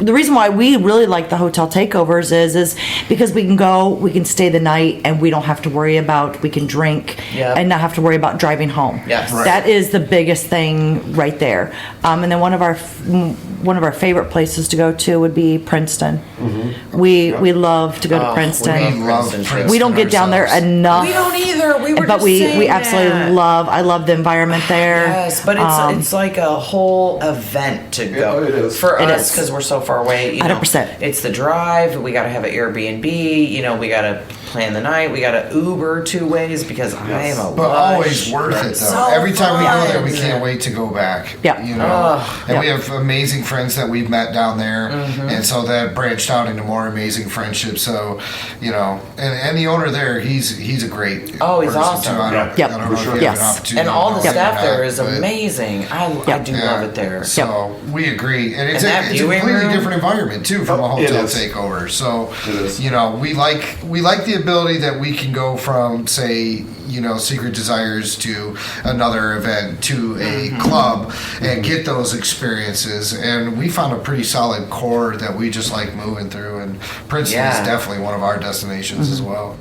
Speaker 4: The reason why we really like the hotel takeovers is because we can go, we can stay the night, and we don't have to worry about, we can drink
Speaker 2: Yep.
Speaker 4: and not have to worry about driving home.
Speaker 2: Yes. Right.
Speaker 4: That is the biggest thing right there. And then one of our favorite places to go to would be Princeton. We love to go to
Speaker 2: Oh,
Speaker 4: Princeton.
Speaker 1: We love
Speaker 2: Princeton.
Speaker 1: Princeton.
Speaker 4: We don't get down there
Speaker 1: ourselves.
Speaker 4: enough.
Speaker 2: We don't either. We were
Speaker 4: But
Speaker 2: just
Speaker 4: we
Speaker 2: saying
Speaker 4: absolutely
Speaker 2: that.
Speaker 4: I love the environment there.
Speaker 2: Yes, but it's like a whole event to go.
Speaker 3: it is.
Speaker 2: For
Speaker 4: It
Speaker 2: us
Speaker 4: is.
Speaker 2: because we're so far away. You know,
Speaker 4: 100%.
Speaker 2: It's the drive. We got to have an Airbnb. You know, we got to plan the night. We got to Uber 2 ways because I am a
Speaker 1: But
Speaker 2: lush.
Speaker 1: always worth it though.
Speaker 2: So
Speaker 1: Every time we go there, we
Speaker 2: fun.
Speaker 1: can't wait to go back.
Speaker 4: Yeah.
Speaker 1: You know, and
Speaker 4: Yeah.
Speaker 1: we have amazing friends that we've met down there, and so that branched out into more amazing friendships. So, you know, and the owner there, he's a great.
Speaker 2: Oh, he's
Speaker 1: person,
Speaker 2: awesome.
Speaker 1: Too. I don't,
Speaker 4: Yep.
Speaker 1: I don't
Speaker 3: For
Speaker 1: know
Speaker 3: sure.
Speaker 1: if you have
Speaker 4: Yes.
Speaker 1: an opportunity.
Speaker 2: And all
Speaker 1: to
Speaker 2: the
Speaker 1: go
Speaker 2: staff
Speaker 1: back,
Speaker 2: there is
Speaker 1: but-
Speaker 2: amazing. I do
Speaker 1: Yeah.
Speaker 2: love it there.
Speaker 1: So we agree, and it's
Speaker 2: And
Speaker 1: a,
Speaker 2: that
Speaker 1: it's a
Speaker 2: viewing
Speaker 1: completely
Speaker 2: room?
Speaker 1: different environment too from a
Speaker 3: Oh, it
Speaker 1: hotel
Speaker 3: is.
Speaker 1: takeover. So
Speaker 3: It is.
Speaker 1: you know, we like the ability that we can go from, say, you know, Secret Desires to another event to a club and get those experiences. And we found a pretty solid core that we just like moving through. And Princeton
Speaker 2: Yeah.
Speaker 1: is definitely one of our destinations as well.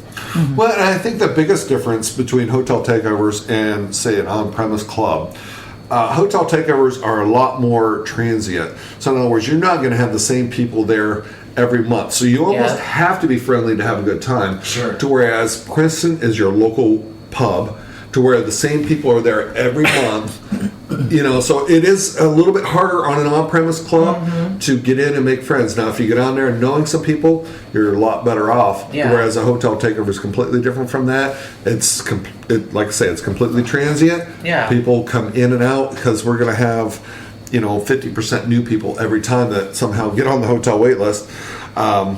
Speaker 3: Well, and I think the biggest difference between hotel takeovers and, say, an on-premise club, hotel takeovers are a lot more transient. So, in other words, you're not going to have the same people there every month. So you almost
Speaker 2: Yeah.
Speaker 3: have to be friendly to have a good time.
Speaker 1: Sure.
Speaker 3: To whereas Princeton is your local pub, to where the same people are there every month. You know, so it is a little bit harder on an on-premise club to get in and make friends. Now, if you get on there and knowing some people, you're a lot better off.
Speaker 2: Yeah.
Speaker 3: Whereas a hotel takeover is completely different from that. Like I say, it's completely transient.
Speaker 2: Yeah.
Speaker 3: People come in and out because we're going to have, 50% new people every time that somehow get on the hotel wait list. But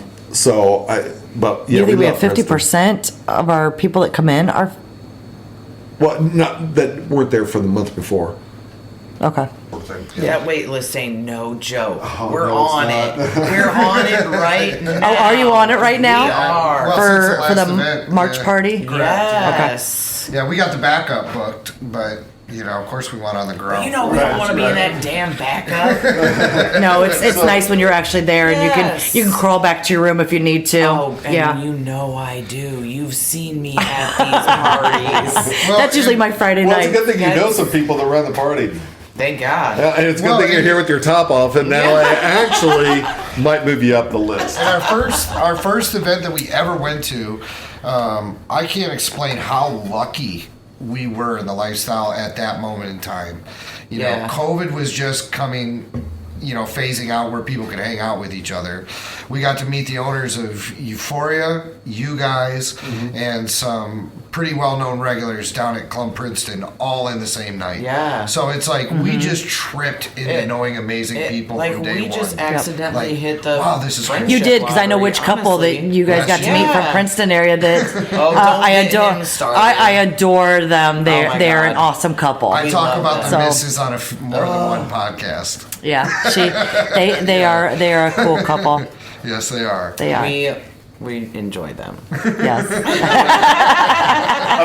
Speaker 3: yeah,
Speaker 4: You think we have
Speaker 3: love Princeton.
Speaker 4: 50% of our people that come in are
Speaker 3: Well, not that weren't there for the month before.
Speaker 4: okay?
Speaker 2: That wait list ain't no joke.
Speaker 3: Oh,
Speaker 2: We're
Speaker 3: no, it's
Speaker 2: on
Speaker 3: not.
Speaker 2: it. We're on it right now.
Speaker 4: Oh, are you on it right now?
Speaker 2: We are.
Speaker 1: Well,
Speaker 4: for
Speaker 1: since
Speaker 4: for
Speaker 1: the
Speaker 4: the
Speaker 1: last event,
Speaker 4: March
Speaker 1: yeah.
Speaker 4: party?
Speaker 2: Yes.
Speaker 1: Yeah, we got the backup booked, but you know, of course, we went on the ground.
Speaker 2: You know we don't want to be in that damn backup.
Speaker 4: No, it's nice when you're actually there and
Speaker 2: Yes.
Speaker 4: you can crawl back to your room if you need to.
Speaker 2: Oh, and
Speaker 4: yeah.
Speaker 2: you know I do. You've seen me at these parties.
Speaker 1: Well,
Speaker 4: That's usually my Friday
Speaker 3: Well,
Speaker 4: night.
Speaker 3: it's a good thing you know some people that run the party.
Speaker 2: Thank God.
Speaker 3: And it's a good
Speaker 1: Well,
Speaker 3: thing you're here with your top off, and now I actually might move you up the list.
Speaker 1: And our first event that we ever went to, I can't explain how lucky we were in the lifestyle at that moment in time. You
Speaker 2: Yeah.
Speaker 1: know, COVID was just coming, phasing out where people could hang out with each other. We got to meet the owners of Euphoria, you guys, and some pretty well-known regulars down at Club Princeton, all in the same night.
Speaker 2: Yeah.
Speaker 1: So it's like we just tripped into knowing amazing people
Speaker 2: like
Speaker 1: from day
Speaker 2: we
Speaker 1: one.
Speaker 2: just accidentally
Speaker 1: Like,
Speaker 2: hit the
Speaker 1: wow, this is cool.
Speaker 2: friendship
Speaker 4: You did, because I know
Speaker 2: lottery,
Speaker 4: which couple that
Speaker 2: honestly.
Speaker 4: you guys got to meet from
Speaker 2: Yeah.
Speaker 4: Princeton area that
Speaker 2: Oh, don't
Speaker 4: I
Speaker 2: get
Speaker 4: adore.
Speaker 2: him started.
Speaker 4: I adore them. They're
Speaker 2: Oh my
Speaker 4: they're an
Speaker 2: God.
Speaker 4: awesome couple.
Speaker 1: I
Speaker 2: We
Speaker 1: talk
Speaker 2: love
Speaker 1: about the
Speaker 4: them. So-
Speaker 1: misses on more than one podcast.
Speaker 4: Yeah, they are a cool couple.
Speaker 1: Yes, they are.
Speaker 4: They are.
Speaker 2: We enjoy them.
Speaker 4: Yes,
Speaker 3: I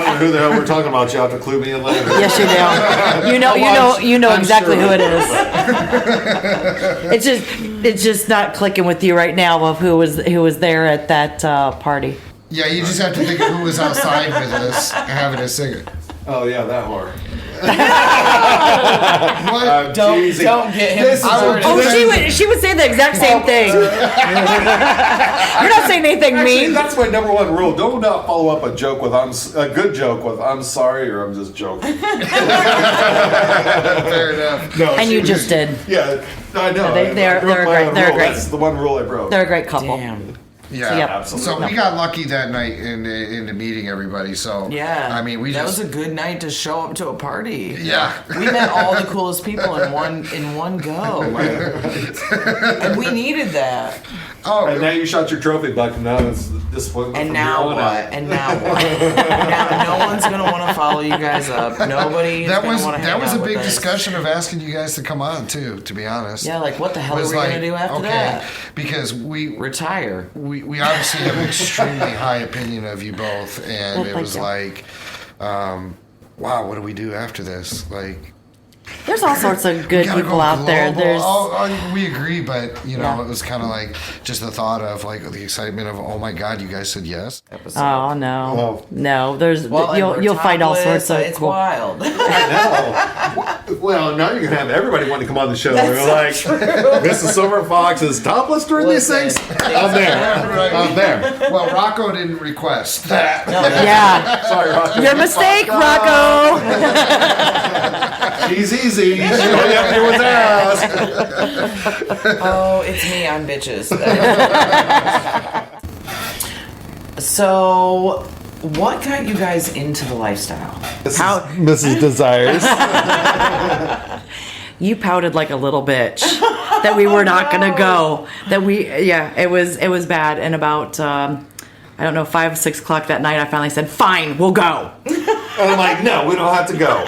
Speaker 3: don't know who the hell we're talking about. You have to clue me in later.
Speaker 4: yes, you do. You know
Speaker 3: I'm
Speaker 4: exactly
Speaker 3: sure.
Speaker 4: who it is. It's just not clicking with you right now of who was there at that party.
Speaker 1: Yeah, you just have to think of who was outside with us having a cigarette.
Speaker 3: Oh yeah, that whore.
Speaker 1: What?
Speaker 2: Don't get him started.
Speaker 4: Oh, she would say the exact same thing. You're not saying anything
Speaker 3: Actually,
Speaker 4: mean.
Speaker 3: that's my number one rule. Do not follow up a joke with a good joke with "I'm sorry" or "I'm just joking."
Speaker 1: Fair enough.
Speaker 3: No,
Speaker 4: And you just did.
Speaker 3: Yeah, I know.
Speaker 4: They're
Speaker 3: I broke my
Speaker 4: great.
Speaker 3: own
Speaker 4: They're
Speaker 3: rule.
Speaker 4: great.
Speaker 3: That's the one rule I broke.
Speaker 4: They're a great couple.
Speaker 2: Damn.
Speaker 1: Yeah,
Speaker 4: So, yep.
Speaker 3: Absolutely.
Speaker 1: So we got lucky that night into meeting everybody. So
Speaker 2: Yeah.
Speaker 1: I mean,
Speaker 2: that was a good night to show up to a party.
Speaker 1: yeah.
Speaker 2: We met all the coolest people in one go. And we needed that.
Speaker 1: Oh,
Speaker 3: And now you shot your trophy buck, and now it's disappointment.
Speaker 2: And
Speaker 3: from
Speaker 2: now
Speaker 3: here on
Speaker 2: what?
Speaker 3: out.
Speaker 2: And now what? Now no one's gonna want to follow you guys up. Nobody.
Speaker 1: that was a big discussion of asking you guys to come on too. To be honest.
Speaker 2: Yeah, like what the hell
Speaker 1: It
Speaker 2: are
Speaker 1: was
Speaker 2: we gonna do after that?
Speaker 1: Because we
Speaker 2: Retire.
Speaker 1: we obviously have an extremely high opinion of you both, and
Speaker 4: Well,
Speaker 1: it
Speaker 4: thank
Speaker 1: was
Speaker 4: you.
Speaker 1: like, wow, what do we do after this? Like,
Speaker 4: There's all sorts of good
Speaker 1: we gotta
Speaker 4: people
Speaker 1: go
Speaker 4: out there.
Speaker 1: global.
Speaker 4: There's
Speaker 1: we agree, but you know,
Speaker 4: Yeah.
Speaker 1: it was kind of like just the thought of like the excitement of, oh my God, you guys said yes.
Speaker 4: oh no,
Speaker 3: Well-
Speaker 4: no. There's
Speaker 2: Well, and we're
Speaker 4: you'll find all
Speaker 2: topless,
Speaker 4: sorts of
Speaker 2: It's
Speaker 4: cool.
Speaker 2: wild.
Speaker 3: I know. Well, now you're gonna have everybody want to come on the show. They're like, Mrs. Silver Fox is topless during these
Speaker 2: Listen,
Speaker 3: things. I'm there.
Speaker 1: Right.
Speaker 3: I'm there.
Speaker 1: Well, Rocco didn't request that.
Speaker 4: Yeah,
Speaker 3: Sorry, Rocco.
Speaker 4: your mistake, Rocco.
Speaker 3: She's easy. She don't have anyone's ass.
Speaker 2: Oh, it's me. I'm bitches. So, what got you guys into the lifestyle?
Speaker 4: How
Speaker 3: Mrs. Desires.
Speaker 4: you pouted like a little bitch that we were not gonna go. It was bad. And about I don't know 5 6 o'clock that night, I finally said, "Fine, we'll go."
Speaker 3: And I'm like, no, we don't have to go.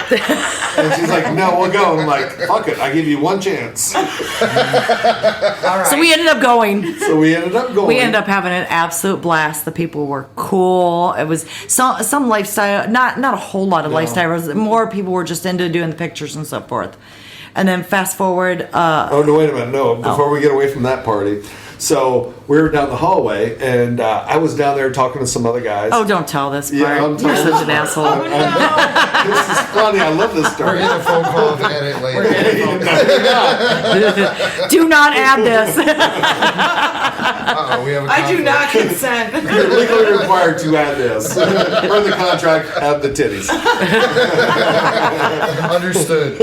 Speaker 3: And she's like, no, we'll go. And I'm like, fuck it, I give you one chance.
Speaker 2: All right.
Speaker 4: So we ended up going.
Speaker 3: So we ended up going.
Speaker 4: We ended up having an absolute blast. The people were cool. It was some lifestyle, not a whole lot of lifestyle. It was more people were just into doing the pictures and so forth. And then fast forward.
Speaker 3: Oh, no, wait a minute. No, before we get away from that party. So we were down the hallway, and I was down there talking to some other guys.
Speaker 4: Oh, don't tell this part.
Speaker 3: Yeah, I'm
Speaker 4: You're
Speaker 3: telling
Speaker 4: such an asshole.
Speaker 3: This is funny. I love this
Speaker 1: We're
Speaker 3: story.
Speaker 1: getting a phone call to edit later.
Speaker 4: Do not add this.
Speaker 1: Uh-oh, we have a
Speaker 2: I do
Speaker 1: conflict.
Speaker 2: not consent.
Speaker 3: You're legally required to add this. Per the contract, add the titties.
Speaker 1: Understood.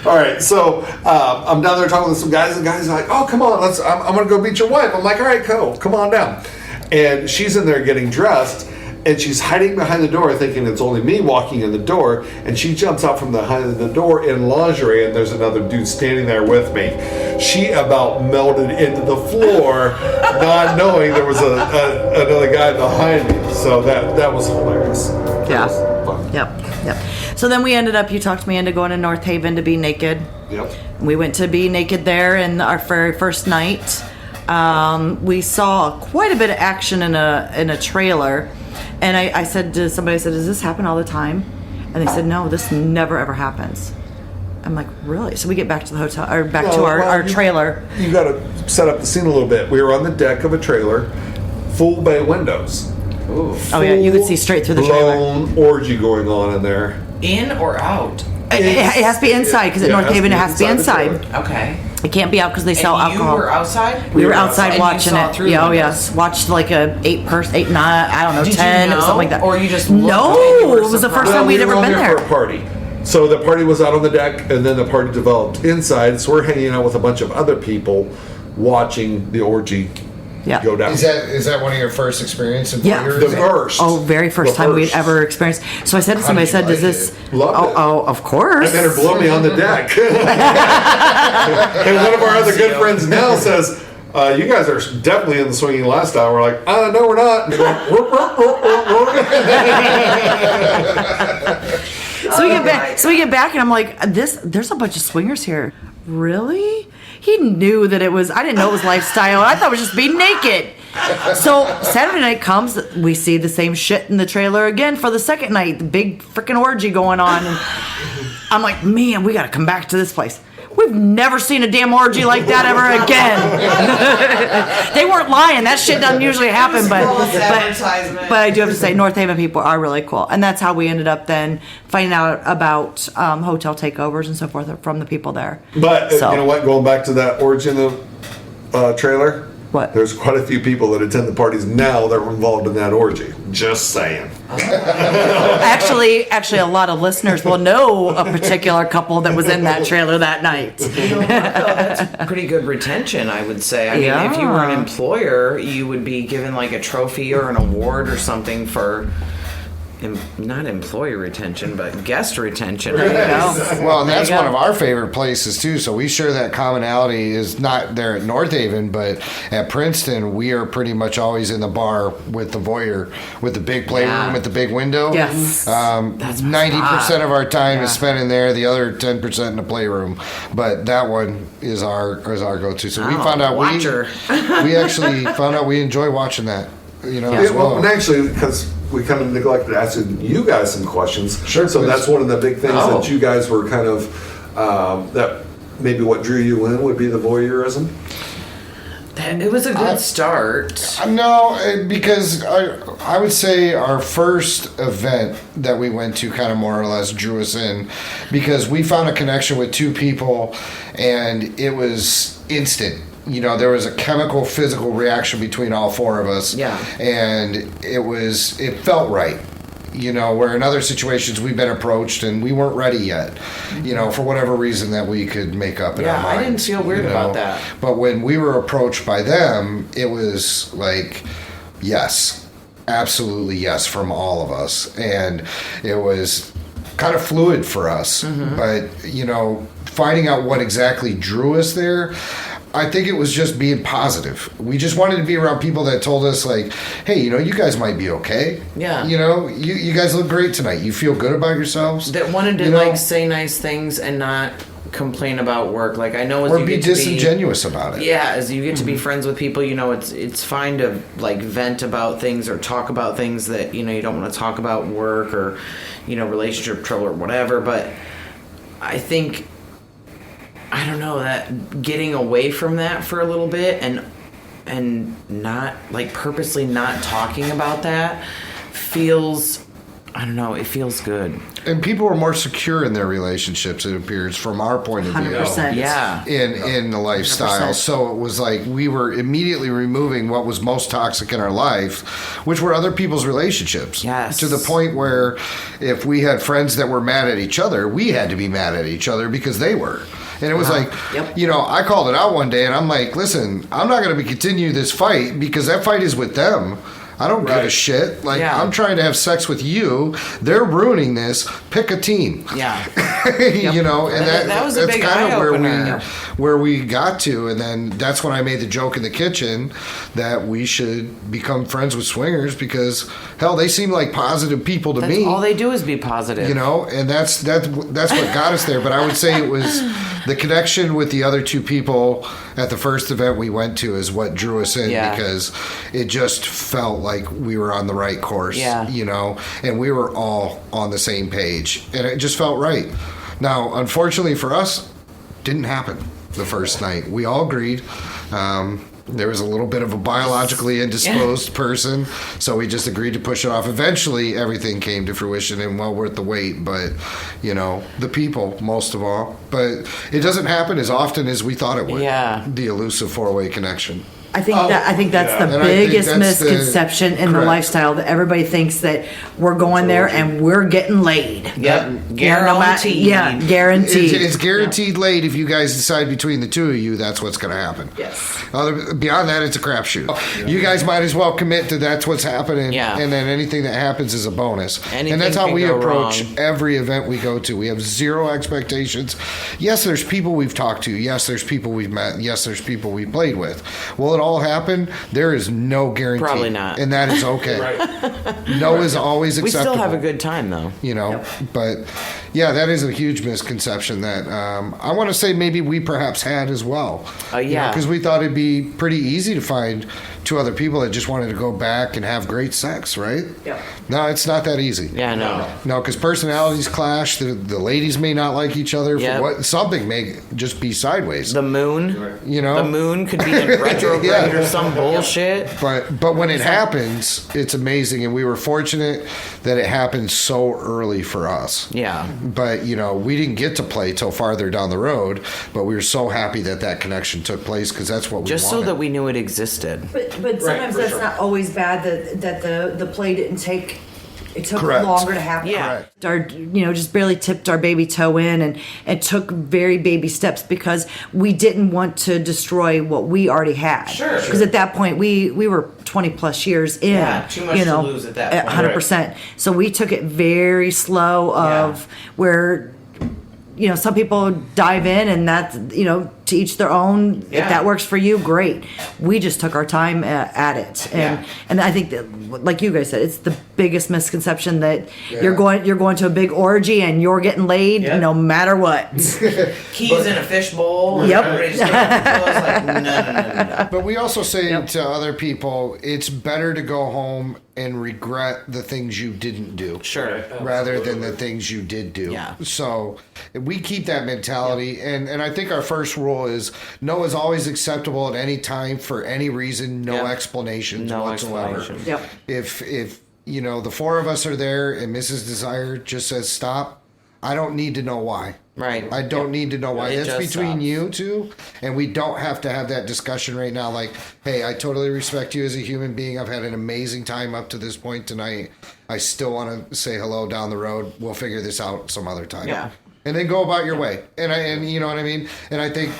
Speaker 3: All right, so I'm down there talking with some guys, and guys are like, "Oh, come on, I'm gonna go meet your wife." I'm like, "All right, cool, come on down." And she's in there getting dressed, and she's hiding behind the door, thinking it's only me walking in the door. And she jumps out from behind the door in lingerie, and there's another dude standing there with me. She about melted into the floor, not knowing there was another guy behind me. So that was hilarious. That
Speaker 4: Yeah.
Speaker 3: was fun.
Speaker 4: Yep. So then we ended up. You talked me into going to North Haven to be naked.
Speaker 3: Yep.
Speaker 4: We went to be naked there, and our very first night, we saw quite a bit of action in a trailer. And I said to somebody, I said, "Does this happen all the time?" And they said, "No, this never ever happens." I'm like, "Really?" So we get back to the hotel, or back to our trailer.
Speaker 3: You got to set up the scene a little bit. We were on the deck of a trailer, full bay windows.
Speaker 2: Ooh.
Speaker 4: Oh yeah, you could see straight through the trailer.
Speaker 3: Blown orgy going on in there.
Speaker 2: In or out?
Speaker 4: It has to be inside because at
Speaker 3: Yeah,
Speaker 4: North Haven it has to be
Speaker 3: the
Speaker 4: inside.
Speaker 3: trailer.
Speaker 2: Okay.
Speaker 4: It can't be out because they sell
Speaker 2: And you
Speaker 4: alcohol.
Speaker 2: were outside?
Speaker 4: We were
Speaker 3: were
Speaker 4: outside
Speaker 2: outside. And you
Speaker 4: watching
Speaker 2: saw
Speaker 4: it.
Speaker 2: through
Speaker 4: Yeah,
Speaker 2: the
Speaker 4: oh
Speaker 2: windows.
Speaker 4: yes. Watched like a 8, 9, I don't know,
Speaker 2: Did you
Speaker 4: 10
Speaker 2: know?
Speaker 4: or something like that.
Speaker 2: Or you just looked
Speaker 4: no,
Speaker 2: and you were
Speaker 4: it was the first
Speaker 2: surprised?
Speaker 4: time we'd
Speaker 3: we
Speaker 4: ever
Speaker 3: were
Speaker 4: been
Speaker 3: there
Speaker 4: there.
Speaker 3: for a party. So the party was out on the deck, and then the party developed inside. So we're hanging out with a bunch of other people, watching the orgy
Speaker 4: Yeah.
Speaker 3: go down.
Speaker 1: Is that one of your first experiences?
Speaker 4: Yeah.
Speaker 3: the first?
Speaker 4: Oh, very first
Speaker 3: The
Speaker 4: time we'd
Speaker 3: first.
Speaker 4: ever experienced. So I said to somebody, I
Speaker 1: did you
Speaker 4: said, "Does
Speaker 1: like
Speaker 4: this?"
Speaker 1: it?
Speaker 3: Loved it.
Speaker 4: Oh, of course.
Speaker 3: And then her blow me on the deck. And one of our other good friends now says, "You guys are definitely in the swinging lifestyle." We're like, "No, we're not." And they're going, "Whoop, whoop, whoop, whoop, whoop."
Speaker 4: So we get back, and I'm like, there's a bunch of swingers here. Really? He knew that it was. I didn't know it was lifestyle. I thought it was just being naked. So Saturday night comes, we see the same shit in the trailer again for the second night. The big freaking orgy going on. And I'm like, man, we got to come back to this place. We we've never seen a damn orgy like that ever again. They weren't lying. That shit doesn't usually happen, but I do have to say, North Haven people are really cool, and that's how we ended up then finding out about hotel takeovers and so forth from the people there.
Speaker 3: But
Speaker 4: So-
Speaker 3: you know what? Going back to that orgy in the trailer.
Speaker 4: What?
Speaker 3: There's quite a few people that attend the parties now that were involved in that orgy. Just saying.
Speaker 4: Actually, a lot of listeners will know a particular couple that was in that trailer that night.
Speaker 2: That's pretty good retention, I would say. I mean, if you were an employer, you would be given like a trophy or an award or something for not employee retention, but guest retention.
Speaker 4: There you go.
Speaker 1: Well, and that's
Speaker 4: There you
Speaker 1: one
Speaker 4: go.
Speaker 1: of our favorite places too. So we share that commonality. Is not there at North Haven, but at Princeton, we are pretty much always in the bar with the voyeur, with the big playroom,
Speaker 2: Yeah.
Speaker 1: with the big window.
Speaker 4: Yes.
Speaker 2: That's my
Speaker 1: 90%
Speaker 2: spot.
Speaker 1: of our time is
Speaker 2: Yeah.
Speaker 1: spent in there. The other 10% in the playroom. But that one is our go-to. So we
Speaker 2: Oh,
Speaker 1: found out
Speaker 2: watcher.
Speaker 1: we actually found out we enjoy watching that. You know,
Speaker 3: Yeah,
Speaker 1: as
Speaker 3: well,
Speaker 1: well.
Speaker 3: and actually, because we kind of neglected asking you guys some questions.
Speaker 1: Sure,
Speaker 3: So
Speaker 1: please.
Speaker 3: that's one of the big things
Speaker 2: Oh.
Speaker 3: that you guys were kind of, that maybe what drew you in would be the voyeurism.
Speaker 2: It was a good start.
Speaker 1: No, because I would say our first event that we went to kind of more or less drew us in because we found a connection with two people and it was instant. You know, there was a chemical, physical reaction between all four of us.
Speaker 2: Yeah.
Speaker 1: And it felt right. You know, where in other situations we've been approached and we weren't ready yet, you know, for whatever reason that we could make up in
Speaker 2: Yeah,
Speaker 1: our minds.
Speaker 2: I didn't feel weird
Speaker 1: you
Speaker 2: about
Speaker 1: know.
Speaker 2: that.
Speaker 1: But when we were approached by them, it was like, yes, absolutely yes from all of us. And it was kind of fluid for us.
Speaker 2: Mm-hmm.
Speaker 1: But, you know, finding out what exactly drew us there, I think it was just being positive. We just wanted to be around people that told us, like, hey, you know, you guys might be okay.
Speaker 2: Yeah.
Speaker 1: You know, you guys look great tonight. You feel good about yourselves.
Speaker 2: That wanted to
Speaker 1: You know?
Speaker 2: like say nice things and not complain about work. Like I know as
Speaker 1: Or
Speaker 2: you
Speaker 1: be
Speaker 2: get to
Speaker 1: disingenuous about it.
Speaker 2: Yeah, as you get to be friends with people, you know, it's fine to like vent about things or talk about things that, you know, you don't want to talk about work or, you know, relationship trouble or whatever. But I think, I don't know, that getting away from that for a little bit and not like purposely not talking about that feels, I don't know, it feels good.
Speaker 1: And people were more secure in their relationships, it appears, from our point of view.
Speaker 4: 100%.
Speaker 2: Yeah.
Speaker 1: In the lifestyle.
Speaker 4: 100%.
Speaker 1: So it was like we were immediately removing what was most toxic in our life, which were other people's relationships.
Speaker 2: Yes.
Speaker 1: To the point where if we had friends that were mad at each other, we had to be mad at each other because they were. And it was like,
Speaker 2: Yep.
Speaker 1: you know, I called it out one day and I'm like, listen, I'm not going to continue this fight because that fight is with them. I don't give a
Speaker 3: Right.
Speaker 1: shit. Like,
Speaker 2: Yeah.
Speaker 1: I'm trying to have sex with you. They're ruining this. Pick a team.
Speaker 2: Yeah.
Speaker 1: You know, and
Speaker 2: That was a
Speaker 1: that's
Speaker 2: big
Speaker 1: kind of
Speaker 2: eye-opener.
Speaker 1: where we got to, and then that's when I made the joke in the kitchen that we should become friends with swingers because hell, they seem like positive people to
Speaker 2: That's
Speaker 1: me.
Speaker 2: all they do is be positive.
Speaker 1: You know, and that's what got us there. But I would say it was the connection with the other two people at the first event we went to is what drew us in
Speaker 2: Yeah.
Speaker 1: because it just felt like we were on the right course.
Speaker 2: Yeah.
Speaker 1: You know, and we were all on the same page, and it just felt right. Now, unfortunately for us, didn't happen the first night. We all agreed. There was a little bit of a biologically indisposed person, so we just agreed to push it off. Eventually, everything came to fruition and well worth the wait, but, you know, the people, most of all. But it doesn't happen as often as we thought it would.
Speaker 2: Yeah.
Speaker 1: The elusive four-way connection.
Speaker 4: I think that's
Speaker 3: yeah.
Speaker 4: the
Speaker 1: And I think
Speaker 4: biggest
Speaker 1: that's the-
Speaker 4: misconception in the
Speaker 1: correct.
Speaker 4: lifestyle, that everybody thinks that we're going there and we're getting laid.
Speaker 2: Yep.
Speaker 4: You know, no matter-
Speaker 2: Guaranteed.
Speaker 4: Yeah, guaranteed.
Speaker 1: It's guaranteed late if you guys decide between the two of you that's what's going to happen.
Speaker 4: Yes.
Speaker 1: Beyond that, it's a crapshoot. You guys might as well commit to that's what's happening,
Speaker 2: Yeah.
Speaker 1: and then anything that happens is a bonus.
Speaker 2: Anything
Speaker 1: and that's how
Speaker 2: can
Speaker 1: we
Speaker 2: go
Speaker 1: approach
Speaker 2: wrong.
Speaker 1: every event we go to. We have zero expectations. Yes, there's people we've talked to. Yes, there's people we've met. Yes, there's people we played with. Will it all happen? There is no guarantee.
Speaker 2: Probably not.
Speaker 1: And that is okay. No is always
Speaker 2: we
Speaker 1: acceptable.
Speaker 2: still have a good time though.
Speaker 1: You know, but yeah, that is a huge misconception that I want to say maybe we perhaps had as well.
Speaker 2: Yeah.
Speaker 1: Because we thought it'd be pretty easy to find two other people that just wanted to go back and have great sex, right?
Speaker 4: Yeah.
Speaker 1: No, it's not that easy.
Speaker 2: Yeah, no.
Speaker 1: No, because personalities clash. The ladies may not like each other.
Speaker 2: Yep.
Speaker 1: For what something may just be sideways.
Speaker 2: The moon.
Speaker 1: You know?
Speaker 2: The moon could be in retrograde
Speaker 1: Yeah.
Speaker 2: or some bullshit.
Speaker 1: But when it happens, it's amazing, and we were fortunate that it happened so early for us.
Speaker 2: Yeah.
Speaker 1: But we didn't get to play till farther down the road. But we were so happy that connection took place because that's what we
Speaker 2: Just
Speaker 1: wanted.
Speaker 2: so that we knew it existed.
Speaker 4: But sometimes that's not always bad that the play didn't take. It took
Speaker 1: Correct.
Speaker 4: longer to happen.
Speaker 2: Yeah.
Speaker 1: Correct.
Speaker 4: Our, just barely tipped our baby toe in and took very baby steps because we didn't want to destroy what we already had.
Speaker 2: Sure.
Speaker 4: Because at that point we were 20 plus years in.
Speaker 2: Yeah, too much to lose at that point.
Speaker 4: 100%. So we took it very slow of where, some people dive in and that's, to each their own.
Speaker 2: Yeah.
Speaker 4: If that works for you, great. We just took our time at it. And I think that, like you guys said, it's the biggest misconception that you're going to a big orgy and you're getting laid no matter what.
Speaker 2: Keys in a fishbowl.
Speaker 4: Yep.
Speaker 2: Everybody's just like, no.
Speaker 1: But we also say to other people, it's better to go home and regret the things you didn't do.
Speaker 2: Sure.
Speaker 1: Rather than the things you did do.
Speaker 2: Yeah.
Speaker 1: So we keep that mentality. And I think our first rule is no is always acceptable at any time for any reason, no explanations
Speaker 2: No
Speaker 1: whatsoever.
Speaker 2: explanation.
Speaker 4: Yep.
Speaker 1: If the four of us are there and Mrs. Desire just says stop, I don't need to know why.
Speaker 2: Right.
Speaker 1: I don't need to know why.
Speaker 2: It
Speaker 1: That's
Speaker 2: just
Speaker 1: between
Speaker 2: stops.
Speaker 1: you two, and we don't have to have that discussion right now. Like, hey, I totally respect you as a human being. I've had an amazing time up to this point tonight. I still want to say hello down the road. We'll figure this out some other time.
Speaker 2: Yeah.
Speaker 1: And then go about your way. And you know what I mean? And I think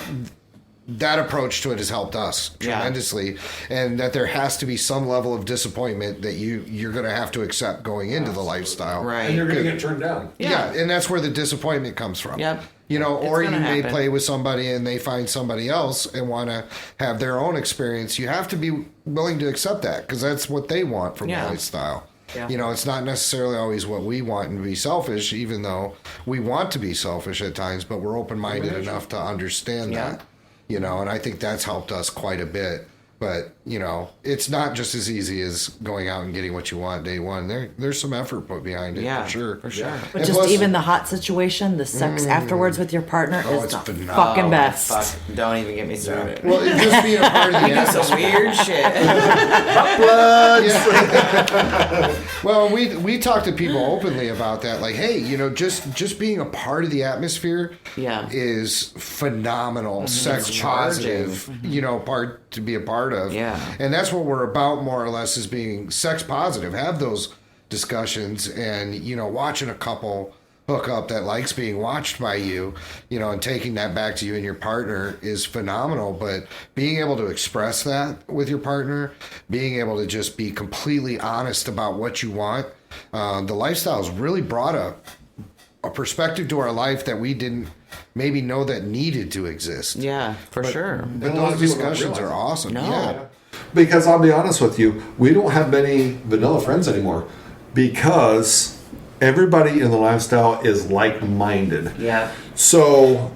Speaker 1: that approach to it has helped us tremendously, and that there has to be some level of disappointment that you're going to have to accept going into the lifestyle.
Speaker 2: Right.
Speaker 3: And you're going to get turned down.
Speaker 1: Yeah, and that's where the disappointment comes from.
Speaker 2: Yep.
Speaker 1: Or you
Speaker 2: gonna
Speaker 1: may
Speaker 2: happen.
Speaker 1: play with somebody and they find somebody else and want to have their own experience. You have to be willing to accept that because that's what they want from the lifestyle.
Speaker 2: Yeah.
Speaker 1: It's not necessarily always what we want and be selfish, even though we want to be selfish at times, but we're open-minded enough to understand that. And I think that's helped us quite a bit. But, it's not just as easy as going out and getting what you want day one. There's some effort put behind it,
Speaker 2: Yeah,
Speaker 1: for sure.
Speaker 2: for sure.
Speaker 4: But
Speaker 1: And
Speaker 4: just
Speaker 1: plus-
Speaker 4: even the hot situation, the sex afterwards with your partner is
Speaker 1: it's
Speaker 4: the
Speaker 1: phenomenal.
Speaker 4: fucking best.
Speaker 2: Fuck, don't even get me started.
Speaker 1: Well, it just being a part of the
Speaker 2: That's some weird shit.
Speaker 1: Well, we talk to people openly about that. Like, hey, just being a part of the atmosphere is phenomenal. Sex positive, part to be a part of.
Speaker 2: Yeah.
Speaker 1: And that's what we're about more or less, is being sex positive. Have those discussions and, watching a couple hook up that likes being watched by you, and taking that back to you and your partner is phenomenal. But being able to express that with your partner, being able to just be completely honest about what you want, the lifestyle's really brought a perspective to our life that we didn't maybe know that needed to exist.
Speaker 2: Yeah, for sure.
Speaker 1: But
Speaker 3: And a lot of
Speaker 1: those
Speaker 3: people don't
Speaker 1: discussions are
Speaker 3: realize
Speaker 1: awesome.
Speaker 2: No.
Speaker 1: Yeah.
Speaker 3: Because I'll be honest with you, we don't have many vanilla friends anymore because everybody in the lifestyle is like-minded.
Speaker 2: Yeah.
Speaker 3: So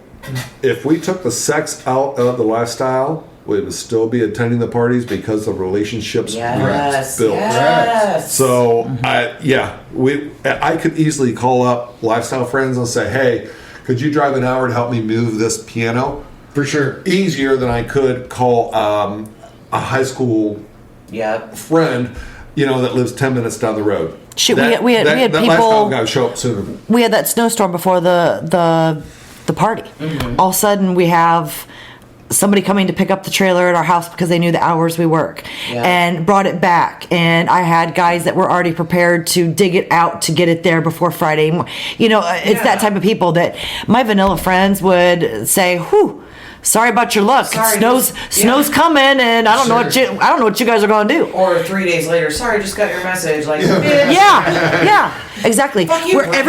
Speaker 3: if we took the sex out of the lifestyle, we would still be attending the parties because the relationships weren't built.
Speaker 2: Yes.
Speaker 3: So I could easily call up lifestyle friends and say, hey, could you drive an hour to help me move this piano?
Speaker 1: For sure.
Speaker 3: Easier than I could call a high school
Speaker 2: Yep.
Speaker 3: friend, that lives 10 minutes down the road.
Speaker 4: Shit, we had
Speaker 3: that
Speaker 4: people.
Speaker 3: lifestyle guy show up sooner.
Speaker 4: We had that snowstorm before the party. All of a sudden, we have somebody coming to pick up the trailer at our house because they knew the hours we work and brought it back. And I had guys that were already prepared to dig it out to get it there before Friday. It's that type of people that my vanilla friends would say, whew, sorry about your luck.
Speaker 2: Sorry,
Speaker 4: Snow's coming, and I don't know what you guys are going to do.
Speaker 2: Or 3 days later, sorry, just got your message. Like,
Speaker 4: Yeah, exactly.
Speaker 2: Fuck you,
Speaker 4: Where
Speaker 2: Brenda.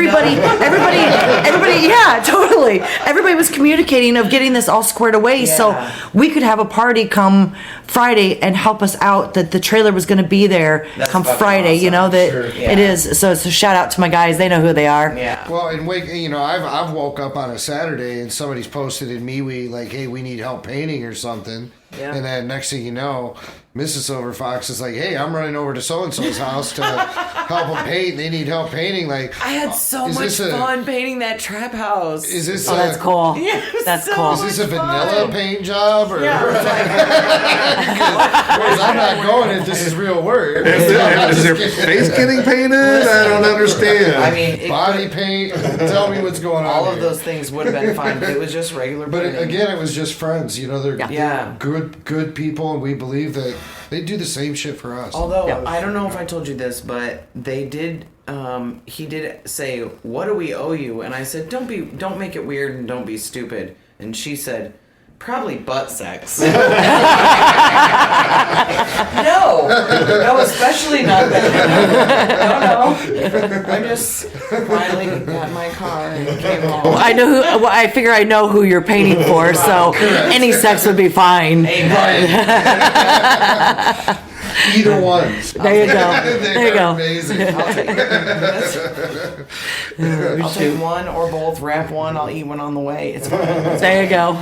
Speaker 4: everybody, yeah, totally. Everybody was communicating of getting this all squared away, so we could have a party come Friday and help us out. That the trailer was going to be there
Speaker 2: That's
Speaker 4: come
Speaker 2: fucking
Speaker 4: Friday.
Speaker 2: awesome.
Speaker 4: It is. So shout out to my guys. They know who they are.
Speaker 2: Yeah.
Speaker 1: Well, and I've woke up on a Saturday and somebody's posted in MeWe like, hey, we need help painting or something.
Speaker 2: Yeah.
Speaker 1: And then next thing you know, Mrs. Silver Fox is like, hey, I'm running over to so-and-so's house to help them paint. They need help painting. Like,
Speaker 2: I had so
Speaker 1: is
Speaker 2: much
Speaker 1: this a-
Speaker 2: fun painting that trap house.
Speaker 1: Is this
Speaker 4: Oh, that's cool.
Speaker 2: Yeah,
Speaker 4: That's
Speaker 2: so
Speaker 4: cool.
Speaker 1: Is this a
Speaker 2: much
Speaker 1: vanilla
Speaker 2: fun.
Speaker 1: paint job? Or
Speaker 2: Yeah, it was
Speaker 1: Because I'm not going if this is real work.
Speaker 3: Is their face getting painted? I don't understand.
Speaker 2: I mean,
Speaker 1: Body paint. Tell me what's going on.
Speaker 2: all of
Speaker 1: here.
Speaker 2: those things would have been fun. It was just regular.
Speaker 1: But
Speaker 2: painting.
Speaker 1: again, it was just friends. You know, they're
Speaker 2: Yeah.
Speaker 1: good people, and we believe that they do the same shit for us.
Speaker 2: Although
Speaker 4: Yeah.
Speaker 2: I don't know if I told you this, but they did. He did say, "What do we owe you?" And I said, "Don't make it weird and don't be stupid." And she said, "Probably butt sex." No, especially not that. No. I just finally got in my car and came home.
Speaker 4: I know who. Well, I figure I know who you're painting for, so any sex would be fine.
Speaker 2: Amen.
Speaker 1: Either one.
Speaker 4: There you go.
Speaker 1: They
Speaker 4: There you
Speaker 1: are
Speaker 4: go.
Speaker 1: amazing.
Speaker 2: I'll take one or both. Wrap one. I'll eat one on the way. It's fine.
Speaker 4: There you go.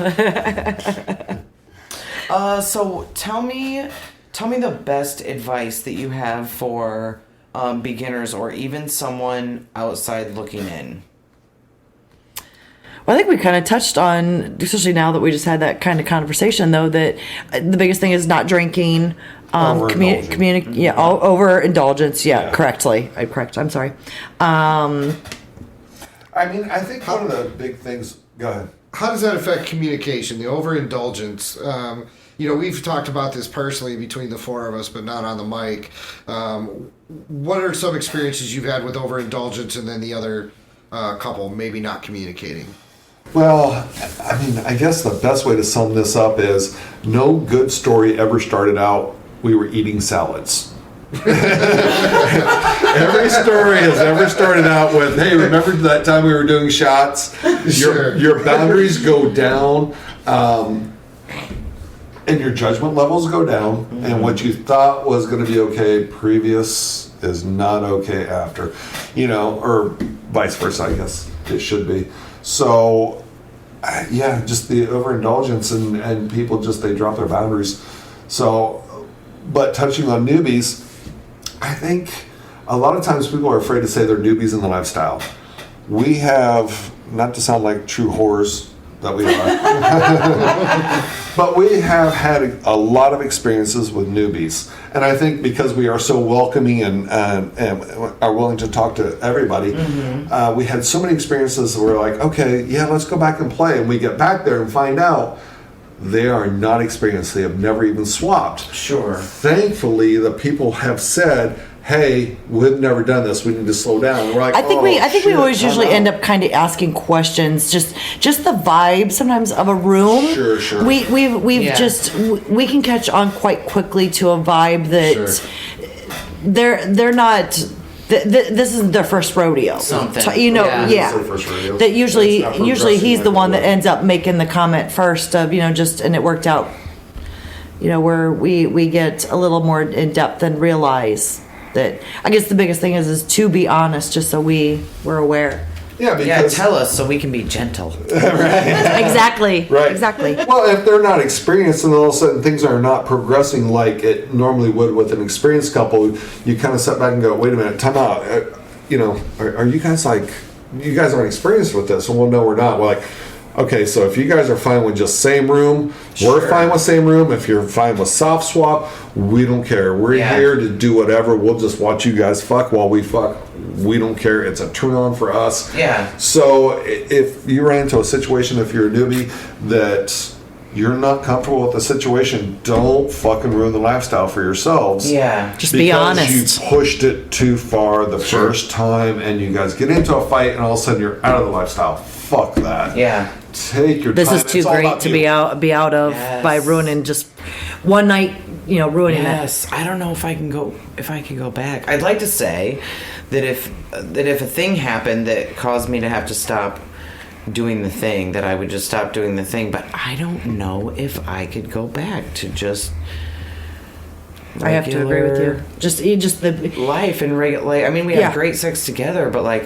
Speaker 2: So tell me the best advice that you have for beginners or even someone outside looking in.
Speaker 4: Well, I think we kind of touched on, especially now that we just had that kind of conversation, though, that the biggest thing is not drinking.
Speaker 3: Overindulgence.
Speaker 4: Overindulgence. Yeah,
Speaker 3: Yeah.
Speaker 4: correctly. I'm sorry.
Speaker 3: I mean, I think one of the big things. Go ahead.
Speaker 1: How does that affect communication, the overindulgence? You know, we've talked about this personally between the four of us, but not on the mic. What are some experiences you've had with overindulgence and then the other couple maybe not communicating?
Speaker 3: Well, I mean, I guess the best way to sum this up is no good story ever started out, we were eating salads. Every story has ever started out with, hey, remember that time we were doing shots?
Speaker 1: Sure.
Speaker 3: Your boundaries go down, and your judgment levels go down, and what you thought was going to be okay previous is not okay after, you know, or vice versa, I guess it should be. So, yeah, just the overindulgence and people just, they drop their boundaries. So, but touching on newbies, I think a lot of times people are afraid to say they're newbies in the lifestyle. We have, not to sound like true whores that we are, but we have had a lot of experiences with newbies. And I think because we are so welcoming and are willing to talk to everybody, we had so many experiences where we're like, okay, yeah, let's go back and play. And we get back there and find out they are not experienced. They have never even swapped.
Speaker 2: Sure.
Speaker 3: Thankfully, the people have said, hey, we've never done this. We need to slow down. We're like,
Speaker 4: I think we
Speaker 3: shit,
Speaker 4: always
Speaker 3: time
Speaker 4: usually
Speaker 3: out.
Speaker 4: end up kind of asking questions, just the vibe sometimes of a room.
Speaker 3: Sure.
Speaker 4: We've
Speaker 2: Yeah.
Speaker 4: we can catch on quite quickly to a vibe that
Speaker 1: Sure.
Speaker 4: they're not. This isn't their first rodeo.
Speaker 2: Something.
Speaker 4: So, you know,
Speaker 2: Yeah.
Speaker 4: yeah.
Speaker 3: It's their first rodeo.
Speaker 4: That usually
Speaker 3: It's not
Speaker 4: he's the
Speaker 3: progressing
Speaker 4: one
Speaker 3: like
Speaker 4: that
Speaker 3: it
Speaker 4: ends up making the comment first of, you know, just, and it worked out. You know, where we get a little more in depth and realize that, I guess the biggest thing is to be honest, just so we're aware.
Speaker 3: Yeah, because
Speaker 2: Yeah, tell us so we can be gentle.
Speaker 4: Exactly.
Speaker 3: Right.
Speaker 4: Exactly.
Speaker 3: Well, if they're not experienced and all of a sudden things are not progressing like it normally would with an experienced couple, you kind of sit back and go, wait a minute, time out. You know, are you guys like, you guys aren't experienced with this? And well, no, we're not. We're like, okay, so if you guys are fine with just same room, we're
Speaker 2: Sure.
Speaker 3: fine with same room. If you're fine with soft swap, we don't care. We're
Speaker 2: Yeah.
Speaker 3: here to do whatever. We'll just watch you guys fuck while we fuck. We don't care. It's a turn on for us.
Speaker 2: Yeah.
Speaker 3: So if you run into a situation, if you're a newbie, that you're not comfortable with the situation, don't fucking ruin the lifestyle for yourselves.
Speaker 2: Yeah.
Speaker 4: Just be honest.
Speaker 3: You pushed it too far the first time and you guys get into a fight and all of a sudden you're out of the lifestyle. Fuck that.
Speaker 2: Yeah.
Speaker 3: Take your
Speaker 4: This
Speaker 3: time.
Speaker 4: is too
Speaker 3: It's all
Speaker 4: great
Speaker 3: about
Speaker 4: to
Speaker 3: you.
Speaker 4: be out of
Speaker 2: Yes.
Speaker 4: by ruining just one night, you know, ruining it.
Speaker 2: Yes, I don't know if I can go back. I'd like to say that if a thing happened that caused me to have to stop doing the thing, that I would just stop doing the thing, but I don't know if I could go back to just
Speaker 4: I have to agree with you.
Speaker 2: regular
Speaker 4: Just the
Speaker 2: life and regular. I mean, we
Speaker 4: Yeah.
Speaker 2: have great sex together, but like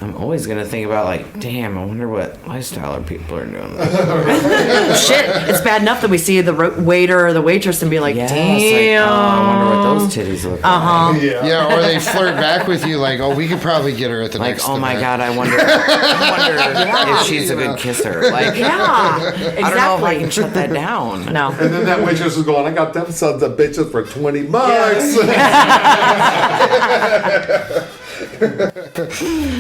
Speaker 2: I'm always gonna think about like, damn, I wonder what lifestyle people are doing.
Speaker 4: Shit, it's bad enough that we see the waiter or the waitress and be like,
Speaker 2: Yeah,
Speaker 4: damn.
Speaker 2: it's like, oh, I wonder what those titties look like.
Speaker 1: Yeah, or they flirt back with you like, oh, we could probably get her at the
Speaker 2: Like,
Speaker 1: next
Speaker 2: oh my
Speaker 1: event.
Speaker 2: god, I wonder if she's a good kisser. Like,
Speaker 4: Yeah, exactly.
Speaker 2: I don't know if I can shut that down.
Speaker 4: No.
Speaker 3: And then that waitress is going, I got them sons of bitches for $20.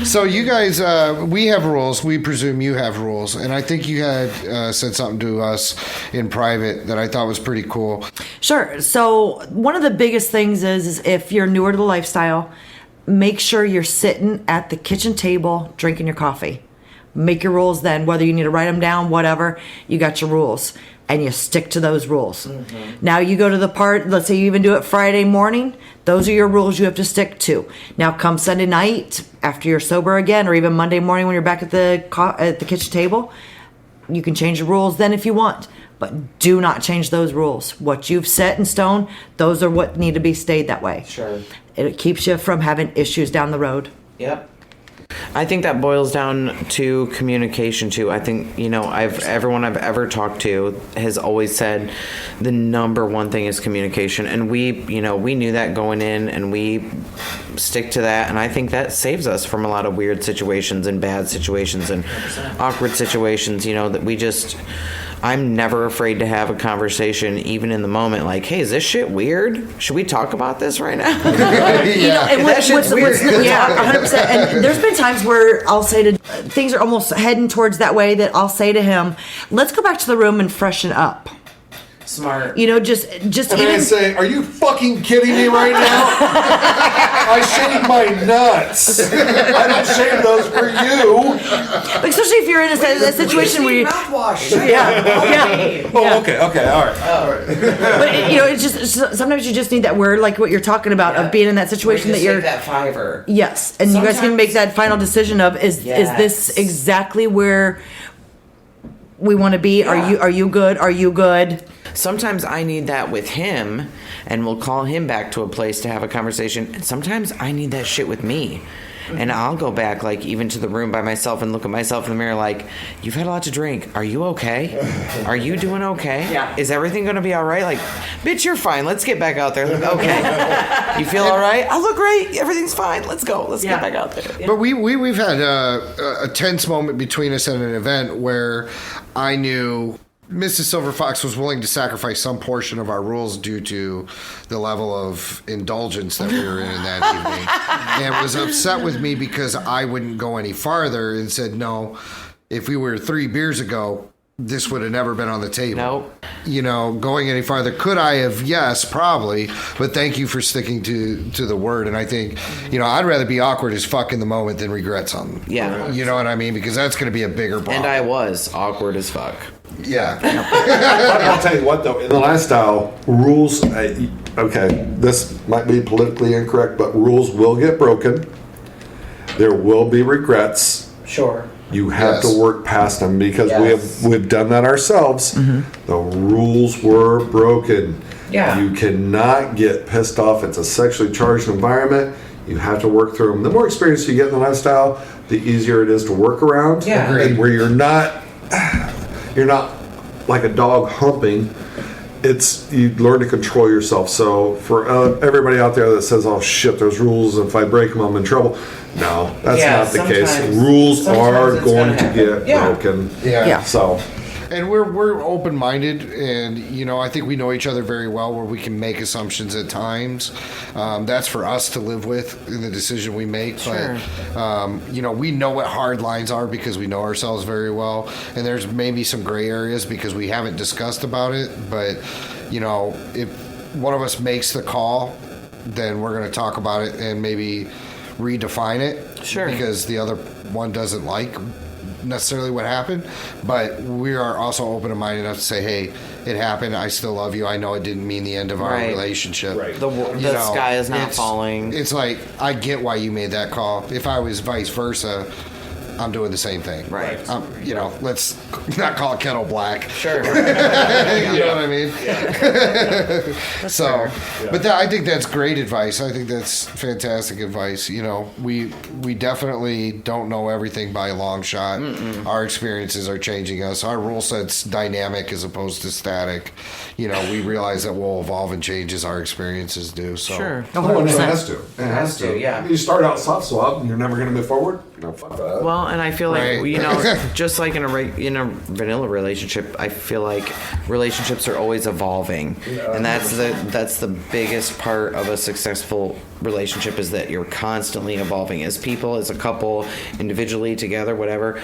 Speaker 1: So you guys, we have rules. We presume you have rules, and I think you had said something to us in private that I thought was pretty cool.
Speaker 4: Sure. So one of the biggest things is if you're newer to the lifestyle, make sure you're sitting at the kitchen table drinking your coffee. Make your rules then, whether you need to write them down, whatever, you got your rules. And you stick to those rules. Now you go to the part, let's say you even do it Friday morning, those are your rules you have to stick to. Now come Sunday night, after you're sober again, or even Monday morning when you're back at the kitchen table, you can change the rules then if you want. But do not change those rules. What you've set in stone, those are what need to be stayed that way.
Speaker 2: Sure.
Speaker 4: It keeps you from having issues down the road.
Speaker 2: Yep. I think that boils down to communication too. I think, everyone I've ever talked to has always said the number one thing is communication. And we knew that going in and we stick to that. And I think that saves us from a lot of weird situations and bad situations and awkward situations, that we just... I'm never afraid to have a conversation, even in the moment. Like, hey, is this shit weird? Should we talk about this right now?
Speaker 4: And
Speaker 2: That shit's weird.
Speaker 4: yeah, 100%. And there's been times where I'll say to things are almost heading towards that way that I'll say to him, "Let's go back to the room and freshen up."
Speaker 2: Smart.
Speaker 4: Just
Speaker 3: And I say, are you fucking kidding me right now? I shave my nuts. I don't shave those for you.
Speaker 4: especially if you're in a situation where you,
Speaker 2: mouthwash.
Speaker 4: yeah.
Speaker 3: Oh, okay, all right.
Speaker 4: But it's just sometimes you just need that word, like what you're talking about, of being in that situation that you're.
Speaker 2: that fiver.
Speaker 4: Yes, and you guys can make that final decision of is this exactly where we want to be?
Speaker 2: Yeah.
Speaker 4: Are you good? Are you good?
Speaker 2: Sometimes I need that with him, and we'll call him back to a place to have a conversation. And sometimes I need that shit with me. And I'll go back, like, even to the room by myself and look at myself in the mirror like, you've had a lot to drink. Are you okay? Are you doing okay?
Speaker 4: Yeah.
Speaker 2: Is everything going to be all right? Like, bitch, you're fine. Let's get back out there. Like, okay. You feel all right? I look great. Everything's fine. Let's go. Let's get back out there.
Speaker 1: But we've had a tense moment between us at an event where I knew Mrs. Silver Fox was willing to sacrifice some portion of our rules due to the level of indulgence that we were in that evening, and was upset with me because I wouldn't go any farther and said, no, if we were 3 beers ago, this would have never been on the table.
Speaker 2: Nope.
Speaker 1: Going any farther, could I have? Yes, probably. But thank you for sticking to the word. And I think, I'd rather be awkward as fuck in the moment than regret something.
Speaker 2: Yeah.
Speaker 1: You know what I mean? Because that's going to be a bigger problem.
Speaker 2: And I was awkward as fuck.
Speaker 1: Yeah.
Speaker 3: I'll tell you what, though, in the lifestyle, rules, okay, this might be politically incorrect, but rules will get broken. There will be regrets.
Speaker 2: Sure.
Speaker 3: You have
Speaker 1: Yes.
Speaker 3: to work past them because
Speaker 2: Yes.
Speaker 3: we've done that ourselves. The rules were broken.
Speaker 2: Yeah.
Speaker 3: You cannot get pissed off. It's a sexually charged environment. You have to work through them. The more experience you get in the lifestyle, the easier it is to work around.
Speaker 2: Yeah.
Speaker 3: And where you're not like a dog humping. It's you learn to control yourself. So for everybody out there that says, "Oh shit, there's rules, and if I break them, I'm in trouble." No, that's not the case. Rules are
Speaker 2: it's
Speaker 3: going
Speaker 2: gonna
Speaker 3: to
Speaker 2: happen.
Speaker 3: get broken.
Speaker 1: Yeah.
Speaker 3: So
Speaker 1: And we're open-minded, and I think we know each other very well, where we can make assumptions at times. That's for us to live with in the decision we make.
Speaker 2: Sure.
Speaker 1: But we know what hard lines are because we know ourselves very well, and there's maybe some gray areas because we haven't discussed about it. But if one of us makes the call, then we're going to talk about it and maybe redefine it.
Speaker 2: Sure.
Speaker 1: Because the other one doesn't like necessarily what happened, but we are also open and minded enough to say, hey, it happened, I still love you, I know it didn't mean the end of our
Speaker 2: Right.
Speaker 1: relationship.
Speaker 3: Right.
Speaker 2: The sky is not
Speaker 1: it's-
Speaker 2: falling.
Speaker 1: It's like, I get why you made that call. If I was vice versa, I'm doing the same thing.
Speaker 2: Right.
Speaker 1: You know, let's not call it kettle black.
Speaker 2: Sure.
Speaker 1: You know what I mean? So, but I think that's great advice. I think that's fantastic advice. You know, we definitely don't know everything by a long shot. Mm-mm. Our experiences are changing us. Our rule set's dynamic as opposed to static. You know, we realize that we'll evolve and change as our experiences do. So.
Speaker 2: Sure.
Speaker 3: Oh, and it has to. It
Speaker 2: has to, yeah.
Speaker 3: You start out soft swab and you're never going to move forward. No, fuck that.
Speaker 2: Well, and I feel like,
Speaker 1: Right.
Speaker 2: you know, just like in a vanilla relationship, I feel like relationships are always evolving.
Speaker 3: Yeah.
Speaker 2: And that's the biggest part of a successful relationship, is that you're constantly evolving as people, as a couple, individually, together, whatever.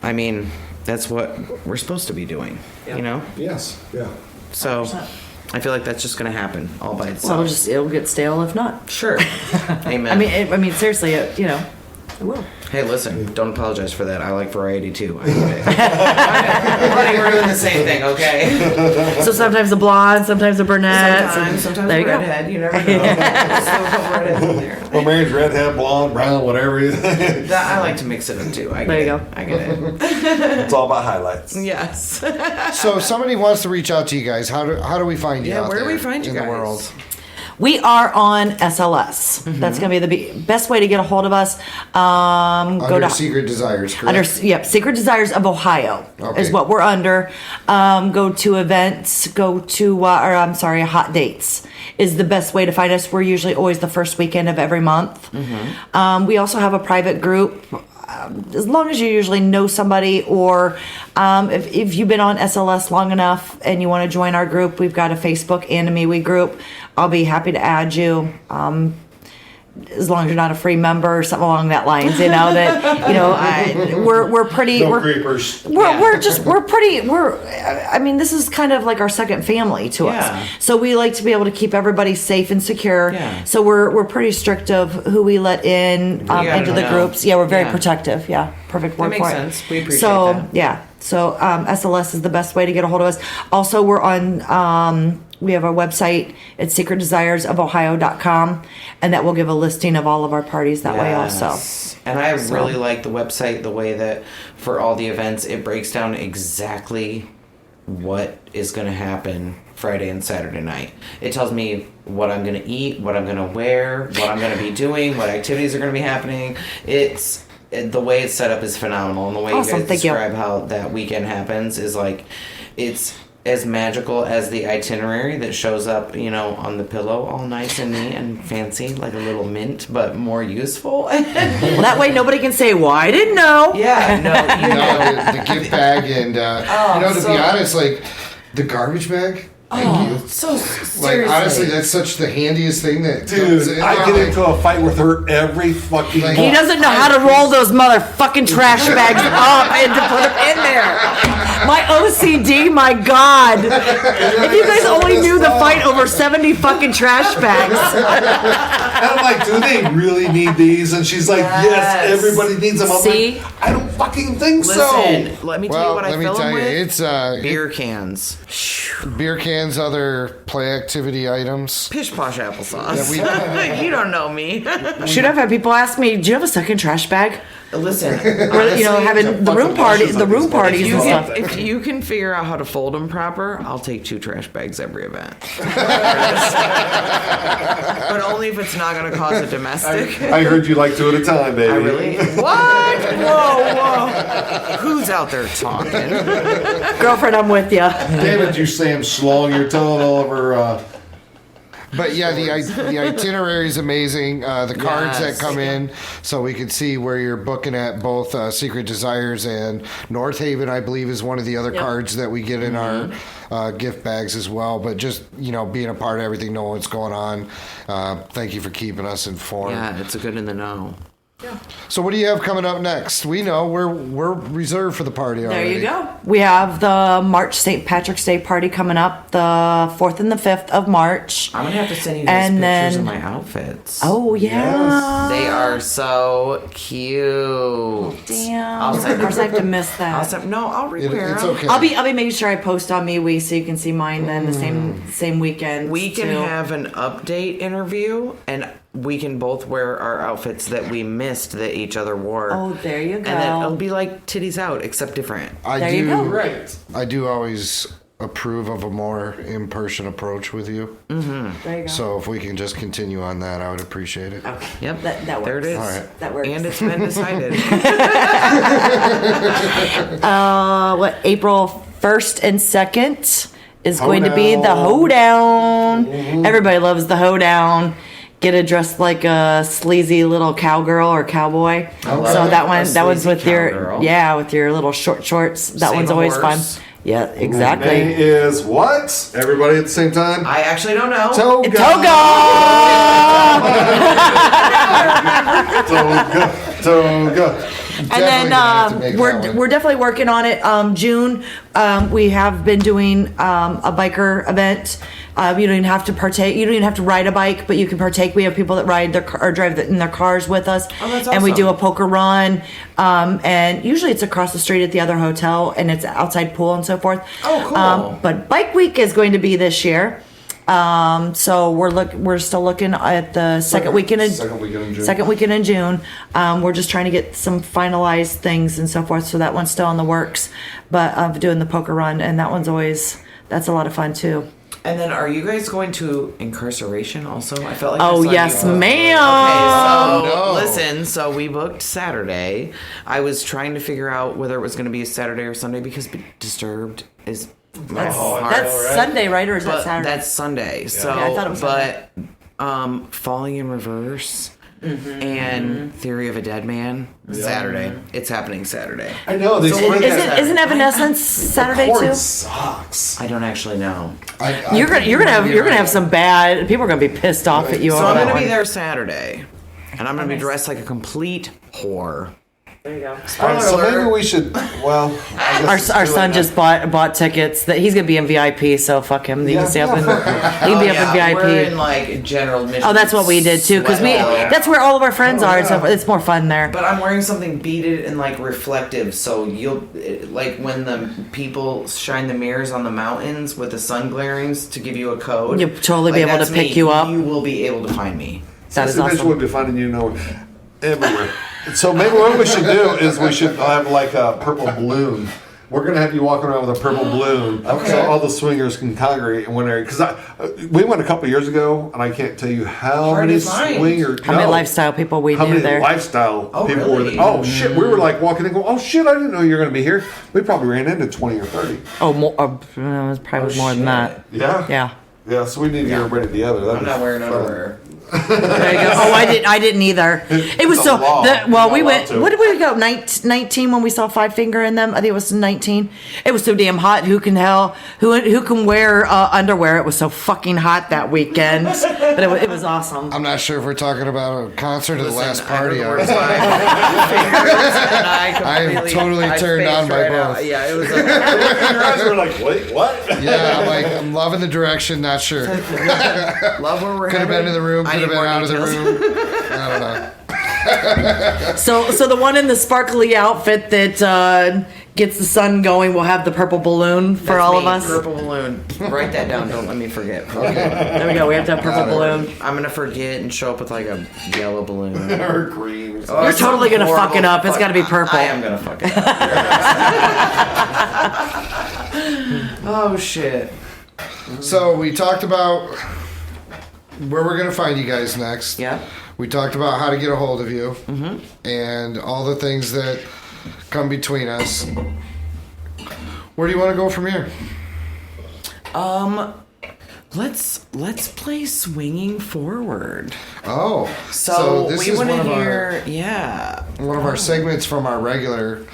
Speaker 2: I mean, that's what we're supposed to be doing, you know?
Speaker 3: Yes. Yeah.
Speaker 2: So
Speaker 4: 100%.
Speaker 2: I feel like that's just going to happen all by itself.
Speaker 4: Well, it'll get stale if not.
Speaker 2: Sure. Amen.
Speaker 4: I mean, seriously, it will.
Speaker 2: Hey, listen, don't apologize for that. I like variety too. I get it. Everybody, we're doing the same thing, okay?
Speaker 4: So sometimes the blonde, sometimes the brunette.
Speaker 2: Sometimes
Speaker 4: there you go.
Speaker 2: redhead. You never know. Still a couple redheads in there.
Speaker 3: Well, Mary's redhead, blonde, brown, whatever.
Speaker 2: I like to mix it up too. I get
Speaker 4: There you
Speaker 2: it.
Speaker 4: go.
Speaker 2: I get it.
Speaker 3: It's all about highlights.
Speaker 2: Yes.
Speaker 1: So if somebody wants to reach out to you guys, how do we find you?
Speaker 2: Yeah,
Speaker 1: out
Speaker 2: where do
Speaker 1: there
Speaker 2: we find you
Speaker 1: in
Speaker 2: guys?
Speaker 1: the world?
Speaker 4: We are on SLS. That's going to be the best way to get a hold of us. Go
Speaker 1: Under
Speaker 4: to
Speaker 1: Secret Desires, correct?
Speaker 4: Secret Desires of Ohio
Speaker 1: Okay.
Speaker 4: is what we're under. Go to events. Go to Hot Dates is the best way to find us. We're usually always the first weekend of every month. We also have a private group. As long as you usually know somebody, or if you've been on SLS long enough and you want to join our group, we've got a Facebook and a MeWe group. I'll be happy to add you. As long as you're not a free member or something along that lines, you know, that, you know, we're pretty,
Speaker 3: No
Speaker 4: we're,
Speaker 3: creepers.
Speaker 4: I mean, this is kind of like our second family to
Speaker 2: Yeah.
Speaker 4: us. So we like to be able to keep everybody safe and secure.
Speaker 2: Yeah.
Speaker 4: So we're pretty strict of who we let in
Speaker 2: gotta
Speaker 4: into the
Speaker 2: know.
Speaker 4: groups. Yeah, we're very
Speaker 2: Yeah.
Speaker 4: protective. Yeah, perfect word
Speaker 2: That
Speaker 4: for
Speaker 2: makes
Speaker 4: it.
Speaker 2: sense. We appreciate
Speaker 4: so,
Speaker 2: that.
Speaker 4: yeah. So SLS is the best way to get a hold of us. Also, we're on. We have our website at secretdesiresofohio.com, and that will give a listing of all of our parties that way also.
Speaker 2: And I really like the website, the way that for all the events, it breaks down exactly what is going to happen Friday and Saturday night. It tells me what I'm going to eat, what I'm going to wear, what I'm going to be doing, what activities are going to be happening. The way it's set up is phenomenal, and the way
Speaker 4: Awesome,
Speaker 2: you guys
Speaker 4: thank you.
Speaker 2: describe how that weekend happens is like, it's as magical as the itinerary that shows up, you know, on the pillow, all nice and neat and fancy, like a little mint, but more useful.
Speaker 4: Well, that way nobody can say, "Well, I didn't know."
Speaker 2: Yeah, no, you know.
Speaker 1: No, the gift bag and you know, to be honest, like the garbage bag. Thank you.
Speaker 2: So
Speaker 1: Like
Speaker 2: seriously.
Speaker 1: honestly, that's such the handiest thing that comes
Speaker 3: Dude,
Speaker 1: in.
Speaker 3: I get into a fight with her every fucking
Speaker 1: Like-
Speaker 4: He
Speaker 3: month.
Speaker 4: doesn't know how to roll those motherfucking trash bags up and to put them in there. My OCD, my God. If you guys only knew the fight over 70 fucking trash bags.
Speaker 3: And I'm like, do they really need these? And she's like, yes,
Speaker 2: Yes.
Speaker 3: everybody needs them. I'm
Speaker 4: See?
Speaker 3: like, I don't fucking think
Speaker 2: Listen,
Speaker 3: so.
Speaker 2: let me tell you
Speaker 1: Well,
Speaker 2: what I
Speaker 1: let me
Speaker 2: fill
Speaker 1: tell
Speaker 2: them
Speaker 1: you,
Speaker 2: with.
Speaker 1: it's
Speaker 2: Beer cans.
Speaker 1: beer cans, other play activity items.
Speaker 2: Pish posh applesauce.
Speaker 1: Yeah,
Speaker 2: you don't know me.
Speaker 4: Should have had people ask me, "Do you have a second trash bag?"
Speaker 2: Listen,
Speaker 4: Or, you know, having the room parties and stuff.
Speaker 2: if you can figure out how to fold them proper, I'll take 2 trash bags every event. But only if it's not going to cause a domestic.
Speaker 3: I heard you like 2 at a time, baby.
Speaker 2: I really? What? Whoa. Who's out there talking?
Speaker 4: Girlfriend, I'm with you.
Speaker 3: Damn it, you Sam Schlong. You're telling all of her.
Speaker 1: But yeah, the itinerary is amazing. The cards
Speaker 2: Yes.
Speaker 1: that come in, so we can see where you're booking at both Secret Desires and North Haven, I believe, is one of the other cards that we get in our gift bags as well. But just, you know, being a part of everything, knowing what's going on. Thank you for keeping us informed.
Speaker 2: Yeah, it's a good in the know.
Speaker 1: So what do you have coming up next? We know we're reserved for the party
Speaker 4: There
Speaker 1: already.
Speaker 4: you go. We have the March St. Patrick's Day party coming up, the 4th and the 5th of March.
Speaker 2: I'm going to have to send you guys
Speaker 4: And
Speaker 2: pictures
Speaker 4: then-
Speaker 2: of my outfits.
Speaker 4: Oh, yeah.
Speaker 2: They are so cute.
Speaker 4: Damn.
Speaker 2: I'll
Speaker 4: Of
Speaker 2: send
Speaker 4: course, I have to miss that.
Speaker 2: I'll repair
Speaker 1: It's
Speaker 2: them.
Speaker 1: okay.
Speaker 4: I'll be making sure I post on MeWe so you can see mine then the same weekend.
Speaker 2: We can
Speaker 4: too.
Speaker 2: have an update interview, and we can both wear our outfits that we missed that each other wore.
Speaker 4: Oh, there you go.
Speaker 2: And then it'll be like titties out, except different.
Speaker 4: There you go.
Speaker 3: Right.
Speaker 1: I do always approve of a more in-person approach with you.
Speaker 4: There you go.
Speaker 1: So if we can just continue on that, I would appreciate it.
Speaker 4: Okay.
Speaker 2: Yep.
Speaker 4: That works.
Speaker 2: There it is.
Speaker 1: All right.
Speaker 4: That works.
Speaker 2: And it's been decided.
Speaker 4: April 1st and 2nd is going to be the hoedown. Everybody loves the hoedown. Get dressed like a sleazy little cowgirl or cowboy. So that one's with
Speaker 2: cowgirl.
Speaker 4: with your little short shorts. That
Speaker 2: Same
Speaker 4: one's always
Speaker 2: horse.
Speaker 4: fun. Yeah, exactly.
Speaker 3: May is what? Everybody at the same time?
Speaker 2: I actually don't know.
Speaker 3: Toga! Toga!
Speaker 4: And
Speaker 1: Definitely gonna have to
Speaker 4: then
Speaker 1: make that one.
Speaker 4: we're definitely working on it. June, we have been doing a biker event. You don't even have to partake. You don't even have to ride a bike, but you can partake. We have people that ride their car or drive in their cars with us,
Speaker 2: Oh, that's
Speaker 4: and we do a
Speaker 2: awesome.
Speaker 4: poker run. And usually it's across the street at the other hotel, and it's outside pool and so forth.
Speaker 2: Oh, cool.
Speaker 4: But Bike Week is going to be this year. So we're still looking at the second weekend in June. Second weekend in June. We're just trying to get some finalized things and so forth. So that one's still in the works. But doing the poker run, and that's a lot of fun too.
Speaker 2: And then are you guys going to incarceration also? I felt like
Speaker 4: Oh
Speaker 2: I saw
Speaker 4: yes,
Speaker 2: you.
Speaker 4: ma'am.
Speaker 2: Okay, so
Speaker 1: no.
Speaker 2: listen, so we booked Saturday. I was trying to figure out whether it was going to be a Saturday or Sunday because Disturbed is my heart.
Speaker 4: That's Sunday, right? Or is that
Speaker 2: But
Speaker 4: Saturday?
Speaker 2: that's Sunday. So,
Speaker 4: Okay, I thought it was Sunday.
Speaker 2: but Falling in Reverse and Theory of a Dead Man Saturday. It's happening Saturday.
Speaker 3: I know. They spread that.
Speaker 4: Isn't Evanescence Saturday
Speaker 3: Corn
Speaker 4: too?
Speaker 3: sucks.
Speaker 2: I don't actually know.
Speaker 4: You're gonna have some bad people are gonna be pissed off at you.
Speaker 2: So
Speaker 4: over
Speaker 2: I'm
Speaker 4: that
Speaker 2: going to
Speaker 4: one.
Speaker 2: be there Saturday, and I'm going to be dressed like a complete whore.
Speaker 4: There you go.
Speaker 3: All right, so maybe we should. Well, I guess
Speaker 4: Our
Speaker 3: it's too
Speaker 4: son
Speaker 3: late
Speaker 4: just
Speaker 3: now.
Speaker 4: bought tickets that he's gonna be in VIP, so fuck him. He
Speaker 3: Yeah.
Speaker 4: can stay up in he can be up in
Speaker 2: We're
Speaker 4: VIP.
Speaker 2: in like general admission.
Speaker 4: Oh, that's what we did too, because that's where all of our friends are, and so it's more fun there.
Speaker 2: But I'm wearing something beaded and like reflective, so you'll like when the people shine the mirrors on the mountains with the sun glarings to give you a code.
Speaker 4: You'll totally be able to
Speaker 2: that's
Speaker 4: pick
Speaker 2: me.
Speaker 4: you up.
Speaker 2: You will be able to find me.
Speaker 4: That
Speaker 3: This
Speaker 4: is
Speaker 3: bitch
Speaker 4: awesome.
Speaker 3: would be finding you nowhere, everywhere. So maybe what we should do is we should have like a purple balloon. We're gonna have you walking around with a purple balloon, so all the swingers can congregate in one area. Because we went a couple years ago, and I can't tell you how
Speaker 2: Hard
Speaker 3: many
Speaker 2: to find.
Speaker 3: swingers,
Speaker 4: How many lifestyle people we
Speaker 3: how
Speaker 4: knew
Speaker 3: many
Speaker 4: there?
Speaker 3: lifestyle
Speaker 2: Oh,
Speaker 3: people were
Speaker 2: really?
Speaker 3: there. Oh shit, we were like walking and going, oh shit, I didn't know you were gonna be here. We probably ran into 20 or 30.
Speaker 4: Oh, more. It was probably more than that.
Speaker 3: Yeah,
Speaker 4: Yeah.
Speaker 3: So we need to get everybody together. That'd
Speaker 2: I'm
Speaker 3: be
Speaker 2: not wearing
Speaker 3: fun.
Speaker 2: underwear.
Speaker 4: There you go. Oh, I didn't either. It was
Speaker 3: It's
Speaker 4: so.
Speaker 3: a law.
Speaker 4: We
Speaker 3: You're not
Speaker 4: went.
Speaker 3: allowed to.
Speaker 4: What did we go? 19 when we saw Five Finger in them. I think it was 19. It was so damn hot. Who can wear underwear? It was so fucking hot that weekend. But it was awesome.
Speaker 1: I'm not sure if we're talking about a concert or the last
Speaker 2: Listen, I
Speaker 1: party.
Speaker 2: heard
Speaker 1: I
Speaker 2: the
Speaker 1: was
Speaker 2: words five fingers, and I
Speaker 1: am
Speaker 2: completely-
Speaker 1: totally
Speaker 2: I
Speaker 1: turned
Speaker 2: spaced
Speaker 1: on by
Speaker 2: right out.
Speaker 1: both.
Speaker 2: Yeah, it was.
Speaker 3: Your eyes were like, wait, what?
Speaker 1: yeah, I'm loving the direction. Not sure.
Speaker 2: Love where we're
Speaker 1: Could have been in the room.
Speaker 2: I
Speaker 1: Could have
Speaker 2: need
Speaker 1: been
Speaker 2: more
Speaker 1: out of the
Speaker 2: details.
Speaker 1: room. I don't know.
Speaker 4: So the one in the sparkly outfit that gets the sun going will have the purple balloon for
Speaker 2: That's
Speaker 4: all
Speaker 2: me,
Speaker 4: of us.
Speaker 2: Purple balloon. Write that down. Don't let me forget.
Speaker 4: There we go. We have to have purple
Speaker 1: Got it.
Speaker 4: balloon.
Speaker 2: I'm gonna forget and show up with like a yellow balloon.
Speaker 3: Or green.
Speaker 2: Oh,
Speaker 4: You're
Speaker 2: it's
Speaker 4: totally gonna
Speaker 2: horrible.
Speaker 4: fuck it up. It's gotta be purple.
Speaker 2: I am gonna fuck it up. Oh shit.
Speaker 1: So we talked about where we're going to find you guys next.
Speaker 2: Yeah.
Speaker 1: We talked about how to get a hold of you and all the things that come between us. Where do you want to go from here?
Speaker 2: Let's play swinging forward.
Speaker 1: Oh,
Speaker 2: So,
Speaker 1: this
Speaker 2: we
Speaker 1: is
Speaker 2: want
Speaker 1: one
Speaker 2: to
Speaker 1: of
Speaker 2: hear, yeah.
Speaker 1: one of our segments from our regular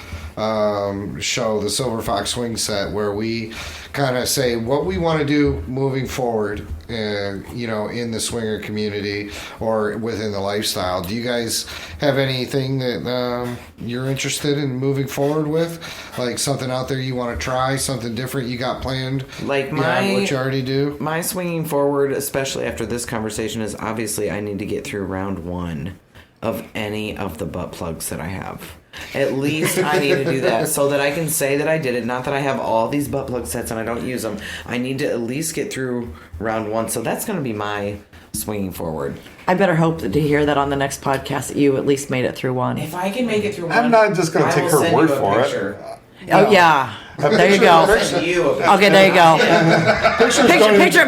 Speaker 1: show, the Silver Fox Swingset, where we kind of say what we want to do moving forward, in the swinger community or within the lifestyle. Do you guys have anything that you're interested in moving forward with? Like something out there you want to try, something different you got planned?
Speaker 2: Like
Speaker 1: beyond what you already do?
Speaker 2: My swinging forward, especially after this conversation, is obviously I need to get through round 1 of any of the butt plugs that I have. At least I need to do that so that I can say that I did it. Not that I have all these butt plug sets and I don't use them. I need to at least get through round 1. So that's going to be my swinging forward.
Speaker 4: I better hope to hear that on the next podcast that you at least made it through one.
Speaker 2: If I can make it through one,
Speaker 3: I'm not just going to take her word for it.
Speaker 4: Oh yeah. There you go. Okay, there you go.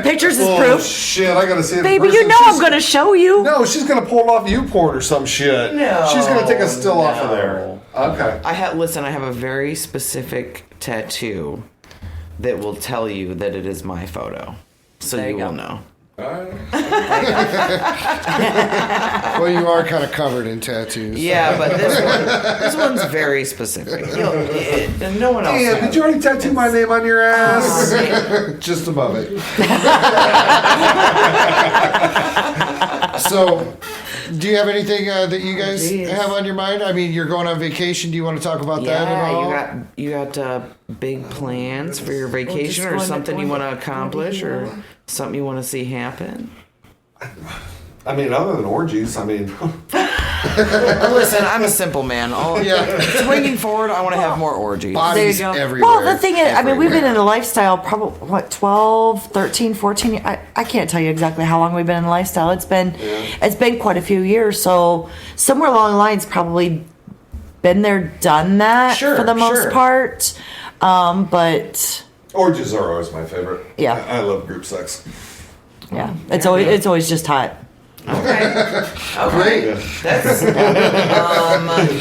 Speaker 4: Pictures is
Speaker 3: Oh
Speaker 4: proof.
Speaker 3: shit! I gotta see it. in
Speaker 4: Baby,
Speaker 3: person.
Speaker 4: you know I'm gonna show you.
Speaker 3: No, she's gonna pull off YouPorn or some shit.
Speaker 2: No.
Speaker 3: She's gonna take a still off of there. Okay.
Speaker 2: I have a very specific tattoo that will tell you that it is my photo, so
Speaker 4: There
Speaker 2: you
Speaker 4: you
Speaker 2: will
Speaker 4: go.
Speaker 2: know.
Speaker 1: Well, you are kind of covered in tattoos.
Speaker 2: Yeah, but this one's very specific. No one else.
Speaker 3: Damn, did you already tattoo my name on your ass?
Speaker 1: Just above it. So, do you have anything that you guys
Speaker 2: Jeez.
Speaker 1: have on your mind? I mean, you're going on vacation. Do you want to talk about that at all?
Speaker 2: you got big plans for your vacation, or
Speaker 4: going to-
Speaker 2: something you
Speaker 4: going
Speaker 2: want
Speaker 4: to-
Speaker 2: to accomplish, or something you want to see happen.
Speaker 3: I mean, other than orgies, I mean,
Speaker 2: Listen, I'm a simple man. Swinging forward, I want to have more orgies.
Speaker 1: Bodies
Speaker 4: There you go.
Speaker 1: everywhere.
Speaker 4: Well, the thing is, I mean, we've been
Speaker 1: Everywhere.
Speaker 4: in a lifestyle probably, 12, 13, 14, I can't tell you exactly how long we've been in the lifestyle. It's been quite a few years. So somewhere along the lines, probably been there, done that
Speaker 2: Sure,
Speaker 4: for the most
Speaker 2: sure.
Speaker 4: part. But
Speaker 3: orgies are always my favorite.
Speaker 4: Yeah.
Speaker 3: I love group sex.
Speaker 4: yeah, it's always just hot.
Speaker 2: Okay.
Speaker 1: Great.
Speaker 2: That's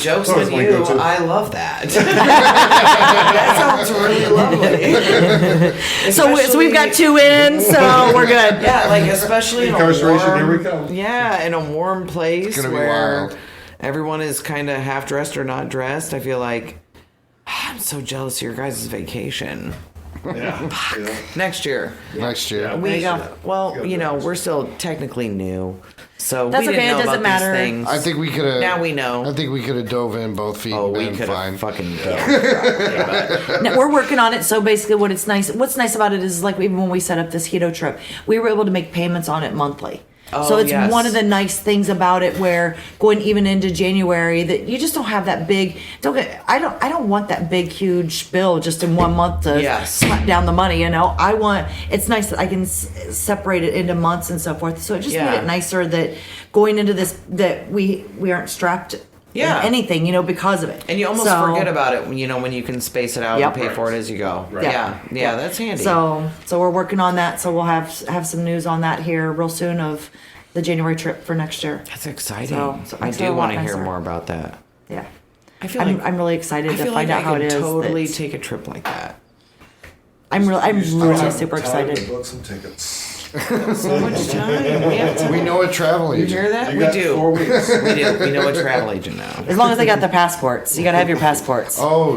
Speaker 2: jokes
Speaker 3: That was
Speaker 2: on
Speaker 3: my
Speaker 2: you.
Speaker 3: go-to.
Speaker 2: I love that. That sounds really lovely.
Speaker 4: So we've got 2 in, so we're good.
Speaker 2: Yeah, like especially in a
Speaker 3: Incarceration,
Speaker 2: warm,
Speaker 3: here we come.
Speaker 2: Yeah, in a warm place
Speaker 1: gonna be
Speaker 2: where
Speaker 1: wild.
Speaker 2: everyone is kind of half dressed or not dressed. I feel like I'm so jealous of your guys' vacation
Speaker 3: Yeah.
Speaker 2: next year.
Speaker 1: Next year.
Speaker 4: There you go.
Speaker 2: Well, we're still technically new, so
Speaker 4: That's
Speaker 2: we didn't
Speaker 4: okay, it
Speaker 2: know
Speaker 4: doesn't
Speaker 2: about
Speaker 4: matter.
Speaker 2: these things.
Speaker 1: I think we could have.
Speaker 2: Now we know.
Speaker 1: I think we could have dove in both feet
Speaker 2: Oh,
Speaker 1: and
Speaker 2: we
Speaker 1: been
Speaker 2: could
Speaker 1: fine.
Speaker 2: have fucking done.
Speaker 4: Now, we're working on it. So basically, what's nice about it is like even when we set up this Hito trip, we were able to make payments on it monthly. So it's
Speaker 2: yes.
Speaker 4: one of the nice things about it, where going even into January, that you just don't have that big. I don't want that big huge bill just in 1 month to
Speaker 2: Yes.
Speaker 4: slap down the money. It's nice that I can separate it into months and so forth. So it just made
Speaker 2: Yeah.
Speaker 4: it nicer that going into this that we aren't strapped.
Speaker 2: Yeah.
Speaker 4: in anything, because of it.
Speaker 2: And you almost forget about it, when you can space it out
Speaker 4: Yep.
Speaker 2: and pay for it as you go.
Speaker 3: Right.
Speaker 2: Yeah, that's handy.
Speaker 4: So we're working on that. So we'll have some news on that here real soon of the January trip for next year.
Speaker 2: that's exciting.
Speaker 4: So
Speaker 2: I
Speaker 4: it's a
Speaker 2: do
Speaker 4: lot
Speaker 2: want to hear
Speaker 4: nicer.
Speaker 2: more about that.
Speaker 4: Yeah,
Speaker 2: I feel
Speaker 4: I'm really excited
Speaker 2: I
Speaker 4: to
Speaker 2: feel
Speaker 4: find
Speaker 2: like
Speaker 4: out how
Speaker 2: I
Speaker 4: it
Speaker 2: could
Speaker 4: is.
Speaker 2: totally
Speaker 4: that-
Speaker 2: take a trip like that.
Speaker 4: I'm really super
Speaker 3: Time to
Speaker 4: excited.
Speaker 3: book some tickets.
Speaker 2: So much time. We have to.
Speaker 1: We know a travel
Speaker 2: You
Speaker 1: agent.
Speaker 2: hear that?
Speaker 3: You
Speaker 2: We
Speaker 3: got
Speaker 2: do.
Speaker 3: 4 weeks.
Speaker 2: We do. We know a travel agent now.
Speaker 4: As long as they got their passports, you gotta have your passports.
Speaker 1: Oh,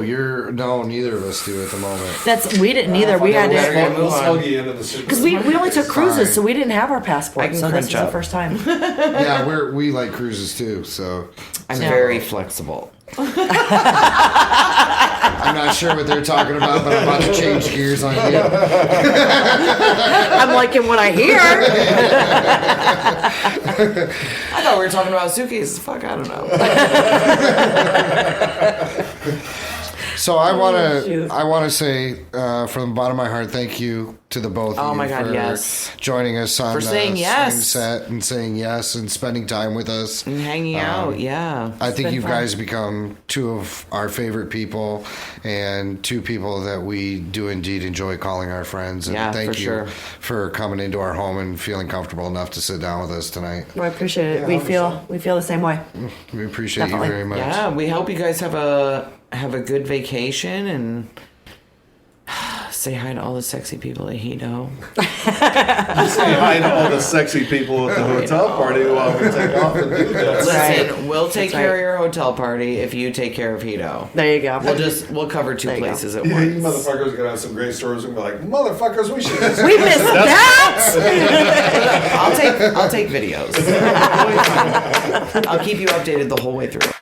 Speaker 1: no, neither of us do at the moment.
Speaker 4: We didn't either. We had
Speaker 2: better
Speaker 4: to
Speaker 2: get-
Speaker 3: We'll slug you into the super.
Speaker 4: because we only took cruises,
Speaker 1: Fine.
Speaker 4: so we didn't have our
Speaker 2: I
Speaker 4: passports.
Speaker 2: can
Speaker 4: So this
Speaker 2: crunch
Speaker 4: was the
Speaker 2: up.
Speaker 4: first time.
Speaker 1: Yeah, we like cruises too. So
Speaker 2: I'm
Speaker 4: Yeah.
Speaker 2: very flexible.
Speaker 1: I'm not sure what they're talking about, but I'm about to change gears on you.
Speaker 4: I'm liking what I hear.
Speaker 2: I thought we were talking about suitcases. Fuck, I don't know.
Speaker 1: So I
Speaker 4: shoot.
Speaker 1: want to say from the bottom of my heart, thank you to the both
Speaker 2: Oh
Speaker 1: of you
Speaker 2: my God,
Speaker 1: for
Speaker 2: yes.
Speaker 1: joining us on
Speaker 2: For saying yes.
Speaker 1: Swingset and saying yes and spending time with us.
Speaker 2: And hanging out, yeah.
Speaker 1: I think
Speaker 4: been
Speaker 1: you
Speaker 4: fun.
Speaker 1: guys become 2 of our favorite people and 2 people that we do indeed enjoy calling our friends. And
Speaker 2: Yeah,
Speaker 1: thank
Speaker 2: for
Speaker 1: you
Speaker 2: sure.
Speaker 1: for coming into our home and feeling comfortable enough to sit down with us tonight.
Speaker 4: Well, I appreciate it. We feel the same way.
Speaker 1: We appreciate
Speaker 4: Definitely.
Speaker 1: you very much.
Speaker 2: Yeah, we hope you guys have a good vacation and say hi to all the sexy that he know.
Speaker 3: Say hi to all the sexy people at the hotel party while we take off and do this.
Speaker 2: Listen, we'll take
Speaker 4: That's
Speaker 2: care
Speaker 4: right.
Speaker 2: of your hotel party if you take care of Hito.
Speaker 4: There you go.
Speaker 2: We'll cover 2
Speaker 4: There you go.
Speaker 2: places at
Speaker 3: Yeah, you
Speaker 2: once.
Speaker 3: motherfuckers are gonna have some great stories and be like, motherfuckers, we should.
Speaker 4: We missed that.
Speaker 2: I'll take videos. I'll keep you updated the whole way through.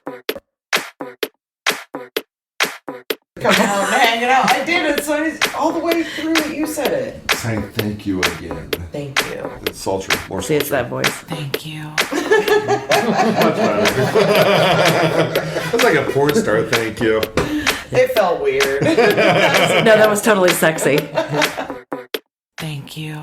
Speaker 2: Coming out and hanging out. I did it, so it's all the way through. You said it.
Speaker 3: Saying thank you again.
Speaker 2: Thank you.
Speaker 3: It's sultry, more
Speaker 4: See, it's
Speaker 3: sultry.
Speaker 4: that voice.
Speaker 2: Thank you.
Speaker 3: That's like a porn star. Thank you.
Speaker 2: It felt weird.
Speaker 4: No, that was totally sexy.
Speaker 2: Thank you.